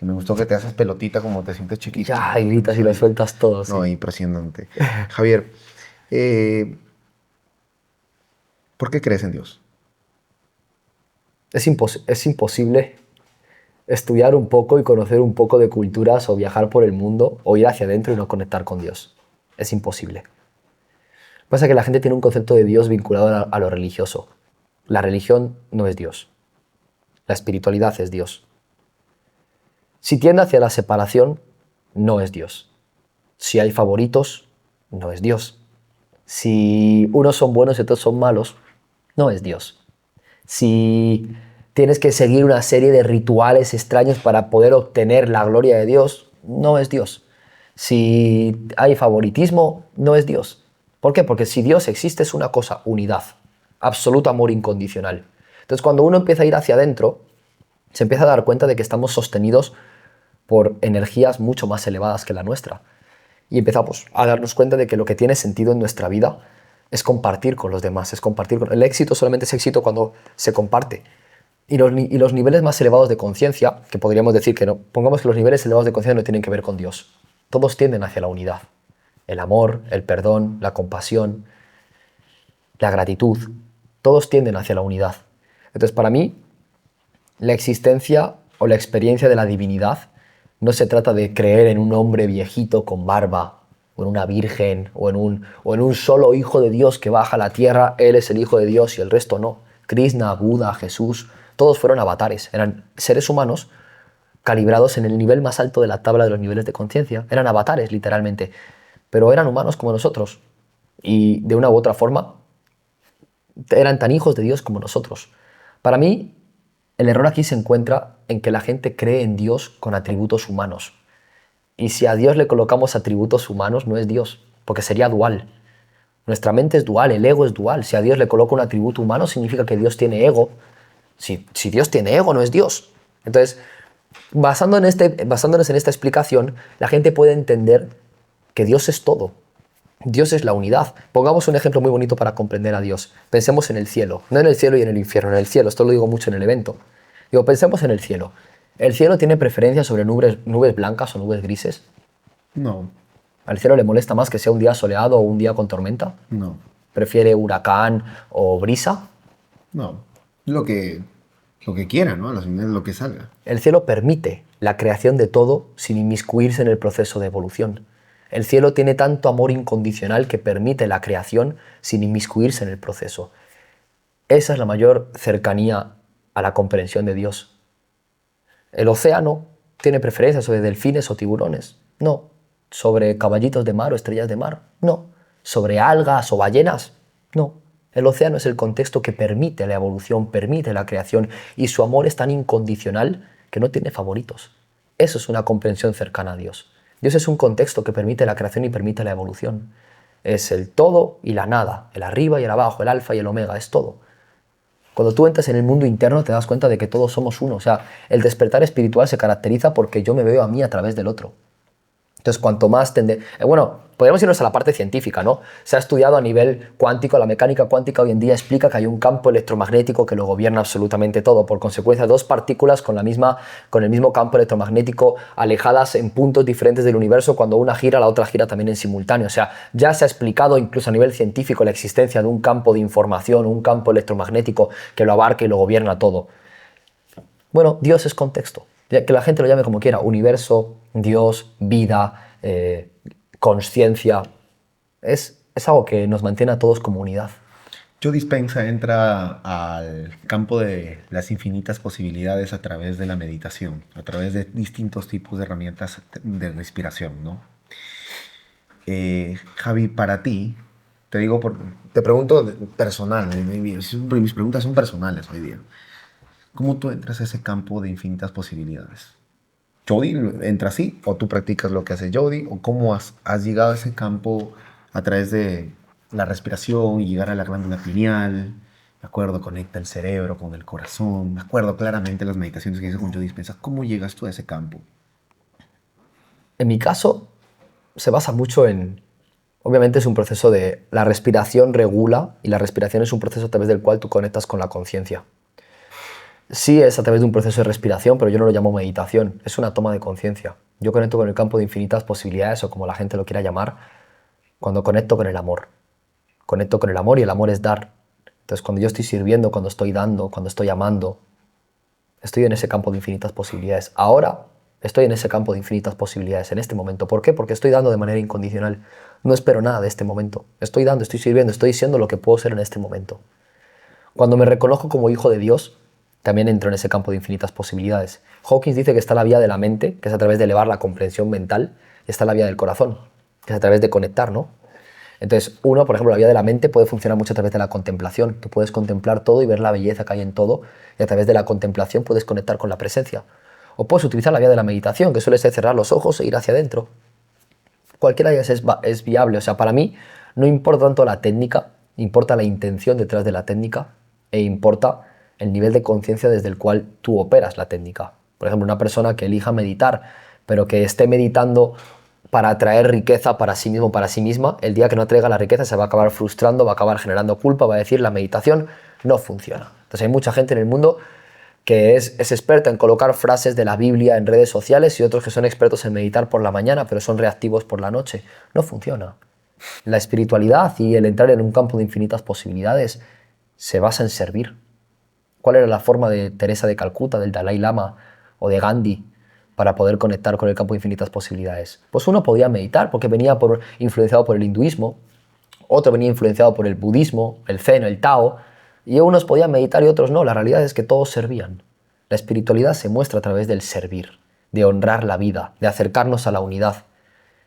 Y me gustó que te haces pelotita como te sientes chiquito. Ya, y gritas y lo sueltas todo. No, sí. impresionante. Javier, ¿por qué crees en Dios? Es imposible estudiar un poco y conocer un poco de culturas o viajar por el mundo o ir hacia adentro y no conectar con Dios. Es imposible. Lo que pasa es que la gente tiene un concepto de Dios vinculado a lo religioso. La religión no es Dios. La espiritualidad es Dios. Si tiende hacia la separación, no es Dios. Si hay favoritos, no es Dios. Si unos son buenos y otros son malos, no es Dios. Si tienes que seguir una serie de rituales extraños para poder obtener la gloria de Dios, no es Dios. Si hay favoritismo, no es Dios. ¿Por qué? Porque si Dios existe es una cosa, unidad, absoluto amor incondicional. Entonces cuando uno empieza a ir hacia adentro, se empieza a dar cuenta de que estamos sostenidos por energías mucho más elevadas que la nuestra. Y empezamos a darnos cuenta de que lo que tiene sentido en nuestra vida es compartir con los demás, es compartir con... El éxito solamente es éxito cuando se comparte. Y los niveles más elevados de conciencia, que podríamos decir que no, pongamos que los niveles elevados de conciencia no tienen que ver con Dios. Todos tienden hacia la unidad. El amor, el perdón, la compasión, la gratitud, todos tienden hacia la unidad. Entonces, para mí, la existencia o la experiencia de la divinidad no se trata de creer en un hombre viejito con barba, o en una virgen, o en un solo hijo de Dios que baja a la tierra, él es el hijo de Dios y el resto no. Krishna, Buda, Jesús, todos fueron avatares, eran seres humanos calibrados en el nivel más alto de la tabla de los niveles de conciencia. Eran avatares, literalmente, pero eran humanos como nosotros y de una u otra forma eran tan hijos de Dios como nosotros. Para mí, el error aquí se encuentra en que la gente cree en Dios con atributos humanos. Y si a Dios le colocamos atributos humanos, no es Dios, porque sería dual. Nuestra mente es dual, el ego es dual. Si a Dios le coloco un atributo humano, significa que Dios tiene ego. Si Dios tiene ego, no es Dios. Entonces, basándonos en esta explicación, la gente puede entender que Dios es todo. Dios es la unidad. Pongamos un ejemplo muy bonito para comprender a Dios. Pensemos en el cielo, no en el cielo y en el infierno, en el cielo. Esto lo digo mucho en el evento. Digo, pensemos en el cielo. ¿El cielo tiene preferencia sobre nubes blancas o nubes grises? No, ¿Al cielo le molesta más que sea un día soleado o un día con tormenta? no, ¿Prefiere huracán o brisa? no. Lo que quiera, ¿no? A las finales lo que salga. El cielo permite la creación de todo sin inmiscuirse en el proceso de evolución. El cielo tiene tanto amor incondicional que permite la creación sin inmiscuirse en el proceso. Esa es la mayor cercanía a la comprensión de Dios. ¿El océano tiene preferencia sobre delfines o tiburones? No. ¿Sobre caballitos de mar o estrellas de mar? No. ¿Sobre algas o ballenas? No. El océano es el contexto que permite la evolución, permite la creación, y su amor es tan incondicional que no tiene favoritos. Eso es una comprensión cercana a Dios. Dios es un contexto que permite la creación y permite la evolución. Es el todo y la nada, el arriba y el abajo, el alfa y el omega, es todo. Cuando tú entras en el mundo interno te das cuenta de que todos somos uno. O sea, el despertar espiritual se caracteriza porque yo me veo a mí a través del otro. Entonces, cuanto más podríamos irnos a la parte científica, ¿no? Se ha estudiado a nivel cuántico, la mecánica cuántica hoy en día explica que hay un campo electromagnético que lo gobierna absolutamente todo. Por consecuencia, dos partículas con el mismo campo electromagnético alejadas en puntos diferentes del universo, cuando una gira, la otra gira también en simultáneo. O sea, ya se ha explicado incluso a nivel científico la existencia de un campo de información, un campo electromagnético que lo abarca y lo gobierna todo. Bueno, Dios es contexto. Que la gente lo llame como quiera, universo, Dios, vida, consciencia. Es algo que nos mantiene a todos como unidad. Joe Dispenza entra al campo de las infinitas posibilidades a través de la meditación, a través de distintos tipos de herramientas de respiración, ¿no? Javi, para ti, te pregunto personal, mis preguntas son personales hoy día. ¿Cómo tú entras a ese campo de infinitas posibilidades? ¿Jody entra así? ¿O tú practicas lo que hace Jody? ¿O cómo has llegado a ese campo a través de la respiración y llegar a la glándula pineal? Me acuerdo, conecta el cerebro con el corazón. Me acuerdo claramente las meditaciones que hice con Jody Dispenza. ¿Cómo llegas tú a ese campo? En mi caso, se basa mucho en... Obviamente es un proceso de... La respiración regula y la respiración es un proceso a través del cual tú conectas con la conciencia. Sí es a través de un proceso de respiración, pero yo no lo llamo meditación, es una toma de conciencia. Yo conecto con el campo de infinitas posibilidades, o como la gente lo quiera llamar, cuando conecto con el amor. Conecto con el amor y el amor es dar. Entonces, cuando yo estoy sirviendo, cuando estoy dando, cuando estoy amando, estoy en ese campo de infinitas posibilidades. Ahora estoy en ese campo de infinitas posibilidades, en este momento. ¿Por qué? Porque estoy dando de manera incondicional. No espero nada de este momento. Estoy dando, estoy sirviendo, estoy siendo lo que puedo ser en este momento. Cuando me reconozco como hijo de Dios, también entro en ese campo de infinitas posibilidades. Hawkins dice que está la vía de la mente, que es a través de elevar la comprensión mental, y está la vía del corazón, que es a través de conectar, ¿no? Entonces, por ejemplo, la vía de la mente puede funcionar mucho a través de la contemplación. Tú puedes contemplar todo y ver la belleza que hay en todo, y a través de la contemplación puedes conectar con la presencia. O puedes utilizar la vía de la meditación, que suele ser cerrar los ojos e ir hacia adentro. Cualquiera de ellas es viable. O sea, para mí no importa tanto la técnica, importa la intención detrás de la técnica e importa el nivel de conciencia desde el cual tú operas la técnica. Por ejemplo, una persona que elija meditar, pero que esté meditando para atraer riqueza para sí mismo, para sí misma, el día que no atraiga la riqueza se va a acabar frustrando, va a acabar generando culpa, va a decir la meditación no funciona. Entonces hay mucha gente en el mundo que es experta en colocar frases de la Biblia en redes sociales y otros que son expertos en meditar por la mañana, pero son reactivos por la noche. No funciona. La espiritualidad y el entrar en un campo de infinitas posibilidades se basa en servir. ¿Cuál era la forma de Teresa de Calcuta, del Dalai Lama o de Gandhi para poder conectar con el campo de infinitas posibilidades? Pues uno podía meditar porque venía influenciado por el hinduismo, otro venía influenciado por el budismo, el zen, el tao, y unos podían meditar y otros no. La realidad es que todos servían. La espiritualidad se muestra a través del servir, de honrar la vida, de acercarnos a la unidad.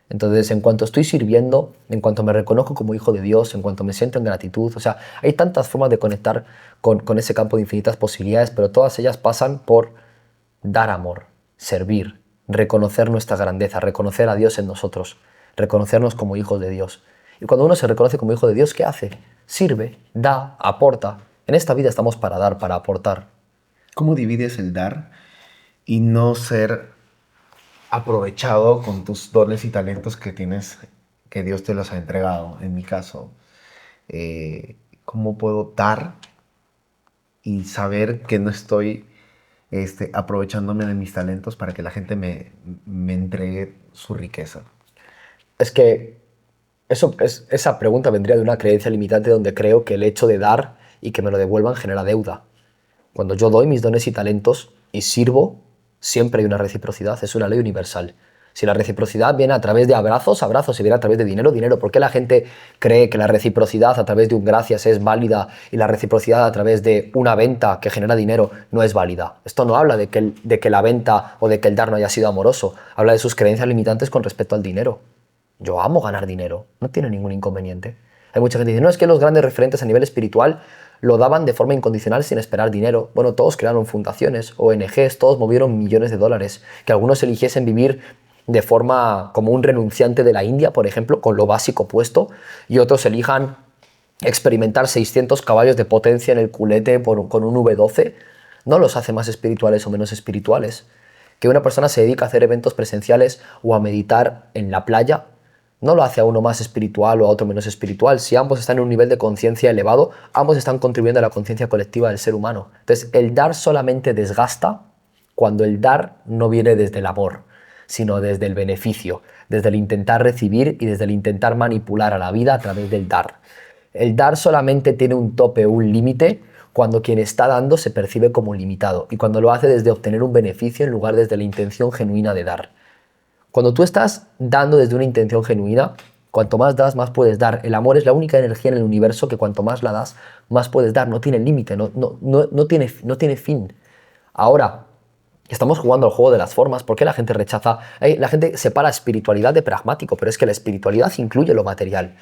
Entonces, en cuanto estoy sirviendo, en cuanto me reconozco como hijo de Dios, en cuanto me siento en gratitud, o sea, hay tantas formas de conectar con ese campo de infinitas posibilidades, pero todas ellas pasan por dar amor, servir, reconocer nuestra grandeza, reconocer a Dios en nosotros, reconocernos como hijos de Dios. Y cuando uno se reconoce como hijo de Dios, ¿qué hace? Sirve, da, aporta. En esta vida estamos para dar, para aportar. ¿Cómo divides el dar y no ser aprovechado con tus dones y talentos que tienes, que Dios te los ha entregado? En mi caso, ¿cómo puedo dar y saber que no estoy aprovechándome de mis talentos para que la gente me entregue su riqueza? Es que esa pregunta vendría de una creencia limitante donde creo que el hecho de dar y que me lo devuelvan genera deuda. Cuando yo doy mis dones y talentos y sirvo, siempre hay una reciprocidad, es una ley universal. Si la reciprocidad viene a través de abrazos, abrazos. Si viene a través de dinero, dinero. ¿Por qué la gente cree que la reciprocidad a través de un gracias es válida y la reciprocidad a través de una venta que genera dinero no es válida? Esto no habla de que la venta o de que el dar no haya sido amoroso. Habla de sus creencias limitantes con respecto al dinero. Yo amo ganar dinero, no tiene ningún inconveniente. Hay mucha gente que dice, no, es que los grandes referentes a nivel espiritual lo daban de forma incondicional sin esperar dinero. Bueno, todos crearon fundaciones, ONGs, todos movieron millones de dólares. Que algunos eligiesen vivir de forma como un renunciante de la India, por ejemplo, con lo básico puesto, y otros elijan experimentar 600 caballos de potencia en el culete con un V12, no los hace más espirituales o menos espirituales. Que una persona se dedica a hacer eventos presenciales o a meditar en la playa no lo hace a uno más espiritual o a otro menos espiritual. Si ambos están en un nivel de conciencia elevado, ambos están contribuyendo a la conciencia colectiva del ser humano. Entonces, el dar solamente desgasta cuando el dar no viene desde el amor, sino desde el beneficio, desde el intentar recibir y desde el intentar manipular a la vida a través del dar. El dar solamente tiene un tope, un límite, cuando quien está dando se percibe como limitado y cuando lo hace desde obtener un beneficio en lugar desde la intención genuina de dar. Cuando tú estás dando desde una intención genuina, cuanto más das, más puedes dar. El amor es la única energía en el universo que cuanto más la das, más puedes dar. No tiene límite, no tiene fin. Ahora, estamos jugando al juego de las formas. ¿Por qué la gente rechaza? La gente separa espiritualidad de pragmático, pero es que la espiritualidad incluye lo material.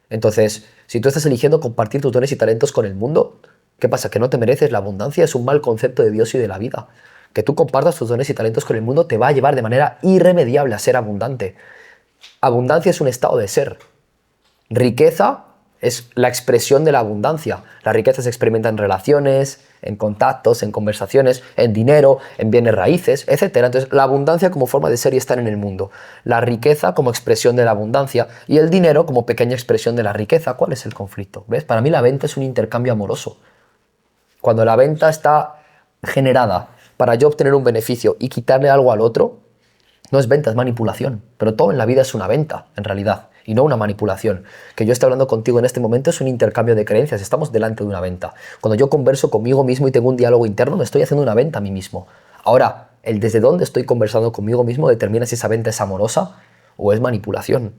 Entonces, si tú estás eligiendo compartir tus dones y talentos con el mundo, ¿qué pasa? ¿Que no te mereces la abundancia? Es un mal concepto de Dios y de la vida. Que tú compartas tus dones y talentos con el mundo te va a llevar de manera irremediable a ser abundante. Abundancia es un estado de ser. Riqueza es la expresión de la abundancia. La riqueza se experimenta en relaciones, en contactos, en conversaciones, en dinero, en bienes raíces, etc. Entonces, la abundancia como forma de ser y estar en el mundo. La riqueza como expresión de la abundancia y el dinero como pequeña expresión de la riqueza. ¿Cuál es el conflicto? ¿Ves? Para mí la venta es un intercambio amoroso. Cuando la venta está generada para yo obtener un beneficio y quitarle algo al otro, no es venta, es manipulación. Pero todo en la vida es una venta, en realidad, y no una manipulación. Que yo esté hablando contigo en este momento es un intercambio de creencias, estamos delante de una venta. Cuando yo converso conmigo mismo y tengo un diálogo interno, me estoy haciendo una venta a mí mismo. Ahora, el desde dónde estoy conversando conmigo mismo determina si esa venta es amorosa o es manipulación.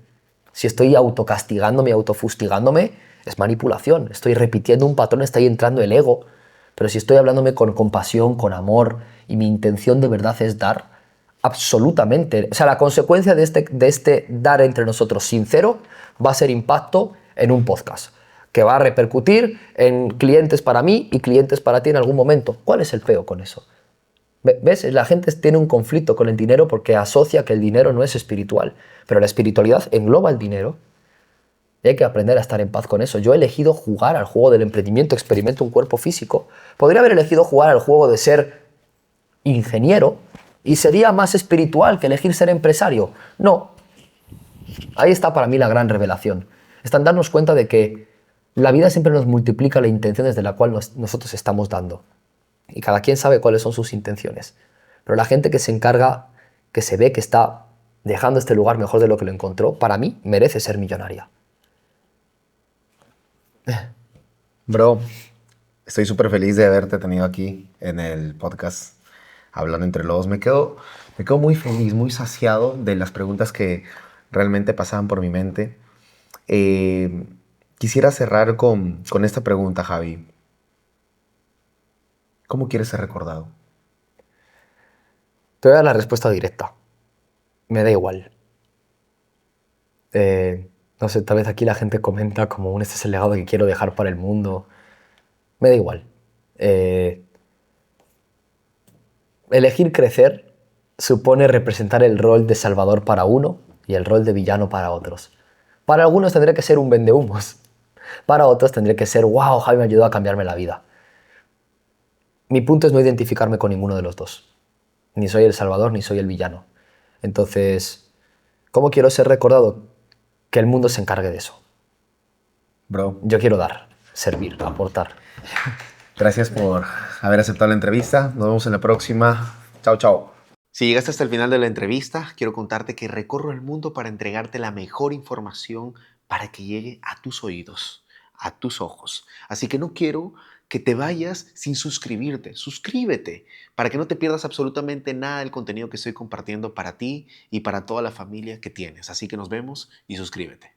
Si estoy autocastigándome, autofustigándome, es manipulación. Estoy repitiendo un patrón, está ahí entrando el ego. Pero si estoy hablándome con compasión, con amor, y mi intención de verdad es dar, absolutamente. O sea, la consecuencia de este dar entre nosotros sincero va a ser impacto en un podcast, que va a repercutir en clientes para mí y clientes para ti en algún momento. ¿Cuál es el peo con eso? ¿Ves? La gente tiene un conflicto con el dinero porque asocia que el dinero no es espiritual, pero la espiritualidad engloba el dinero. Y hay que aprender a estar en paz con eso. Yo he elegido jugar al juego del emprendimiento, experimento un cuerpo físico. Podría haber elegido jugar al juego de ser ingeniero y sería más espiritual que elegir ser empresario. No. Ahí está para mí la gran revelación. Está en darnos cuenta de que la vida siempre nos multiplica la intención desde la cual nosotros estamos dando. Y cada quien sabe cuáles son sus intenciones. Pero la gente que se encarga, que se ve que está dejando este lugar mejor de lo que lo encontró, para mí merece ser millonaria. Bro, estoy súper feliz de haberte tenido aquí en el podcast Hablando Entre Lobos. Me quedo muy feliz, muy saciado de las preguntas que realmente pasaban por mi mente. Quisiera cerrar con esta pregunta, Javi. ¿Cómo quieres ser recordado? Te voy a dar la respuesta directa. Me da igual. No sé, tal vez aquí la gente comenta como este es el legado que quiero dejar para el mundo. Me da igual. Elegir crecer supone representar el rol de salvador para uno y el rol de villano para otros. Para algunos tendré que ser un vendehumos. Para otros tendré que ser, wow, Javi me ayudó a cambiarme la vida. Mi punto es no identificarme con ninguno de los dos. Ni soy el salvador ni soy el villano. Entonces, ¿cómo quiero ser recordado? Que el mundo se encargue de eso. Bro, Yo quiero dar, servir, aportar. gracias por haber aceptado la entrevista. Nos vemos en la próxima. Chao, chao. Si llegaste hasta el final de la entrevista, quiero contarte que recorro el mundo para entregarte la mejor información para que llegue a tus oídos, a tus ojos. Así que no quiero que te vayas sin suscribirte. Suscríbete para que no te pierdas absolutamente nada del contenido que estoy compartiendo para ti y para toda la familia que tienes. Así que nos vemos y suscríbete.